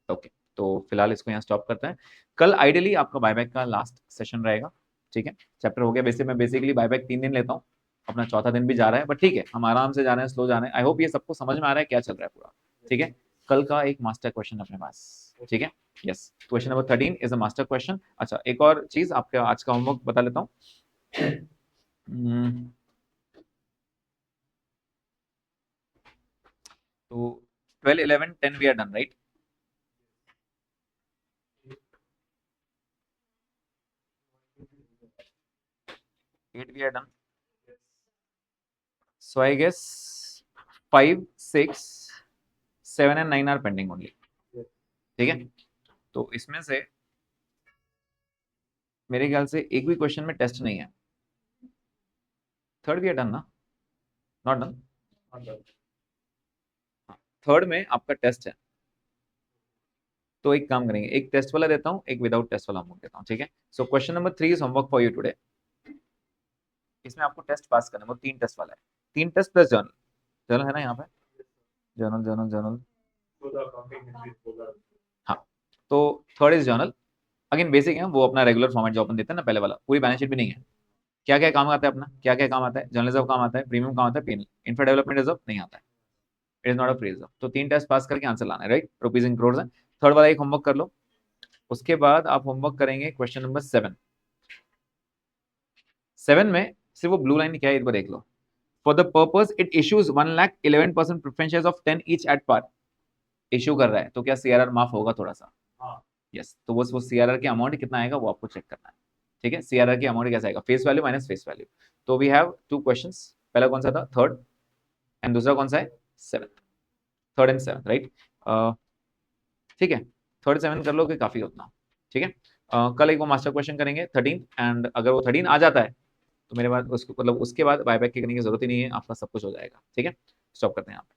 ओके, तो फिलहाल इसको यहाँ स्टॉप करते हैं। कल आइडियली आपका बायबैक का लास्ट सेशन रहेगा, ठीक है? चैप्टर हो गया। वैसे मैं बेसिकली बायबैक 3 दिन लेता हूँ, अपना चौथा दिन भी जा रहा है, बट ठीक है, हम आराम से जा रहे हैं, स्लो जा रहे हैं। आई होप ये सबको समझ में आ रहा है क्या चल रहा है पूरा, ठीक है? कल का एक मास्टर क्वेश्चन अपने पास, ठीक है? Yes, question number 13 is a master question. अच्छा, एक और चीज आपका आज का होमवर्क बता लेता हूँ। तो 12, 11, 10 we are done, right? 8 we are done. So I guess 5, 6, 7 and 9 are pending only. ठीक है? तो इसमें से मेरे ख्याल से एक भी क्वेश्चन में टेस्ट नहीं है। थर्ड भी डन ना? Not done? थर्ड में आपका टेस्ट है, तो एक काम करेंगे, एक टेस्ट वाला देता हूँ, एक विदाउट टेस्ट वाला होमवर्क देता हूँ, ठीक है? So question number 3 is homework for you today. इसमें आपको टेस्ट पास करना है, वो 3 टेस्ट वाला है, 3 टेस्ट प्लस जर्नल। जर्नल है ना यहाँ पे? जर्नल जर्नल जर्नल, हाँ। तो third is journal, again basic है, वो अपना रेगुलर फॉर्मेट जो अपन देते हैं ना पहले वाला, पूरी बैलेंस शीट भी नहीं है। क्या क्या काम आता है अपना, क्या क्या काम आता है? जर्नलिज्म काम आता है, प्रीमियम काम आता है, पीएनएल, इंफ्रा डेवलपमेंट रिजर्व नहीं आता है, it is not a free reserve. तो 3 टेस्ट पास करके आंसर लाना है, राइट? रुपीज इन करोड़ है। थर्ड वाला एक होमवर्क कर लो, उसके बाद आप होमवर्क करेंगे क्वेश्चन नंबर 7। 7 में सिर्फ वो ब्लू लाइन क्या है एक बार देख लो। For the purpose it issues 1,11% preference shares of 10 each at par. Issue कर रहा है तो क्या सीआरआर माफ होगा थोड़ा सा? यस, तो बस वो सीआरआर के अमाउंट कितना आएगा वो आपको चेक करना है, ठीक है? सीआरआर की अमाउंट कैसा आएगा, face value minus face value. तो वी हैव 2 क्वेश्चंस, पहला कौन सा था? थर्ड, एंड दूसरा कौन सा है? 7th। Third and 7th, right? ठीक है, थर्ड 7 कर लो कि काफी उतना, ठीक है? कल एक वो मास्टर क्वेश्चन करेंगे 13, एंड अगर वो 13 आ जाता है तो मेरे बाद उसको मतलब उसके बाद बायबैक की करने की जरूरत ही नहीं है, आपका सब कुछ हो जाएगा, ठीक है? स्टॉप करते हैं यहाँ पे।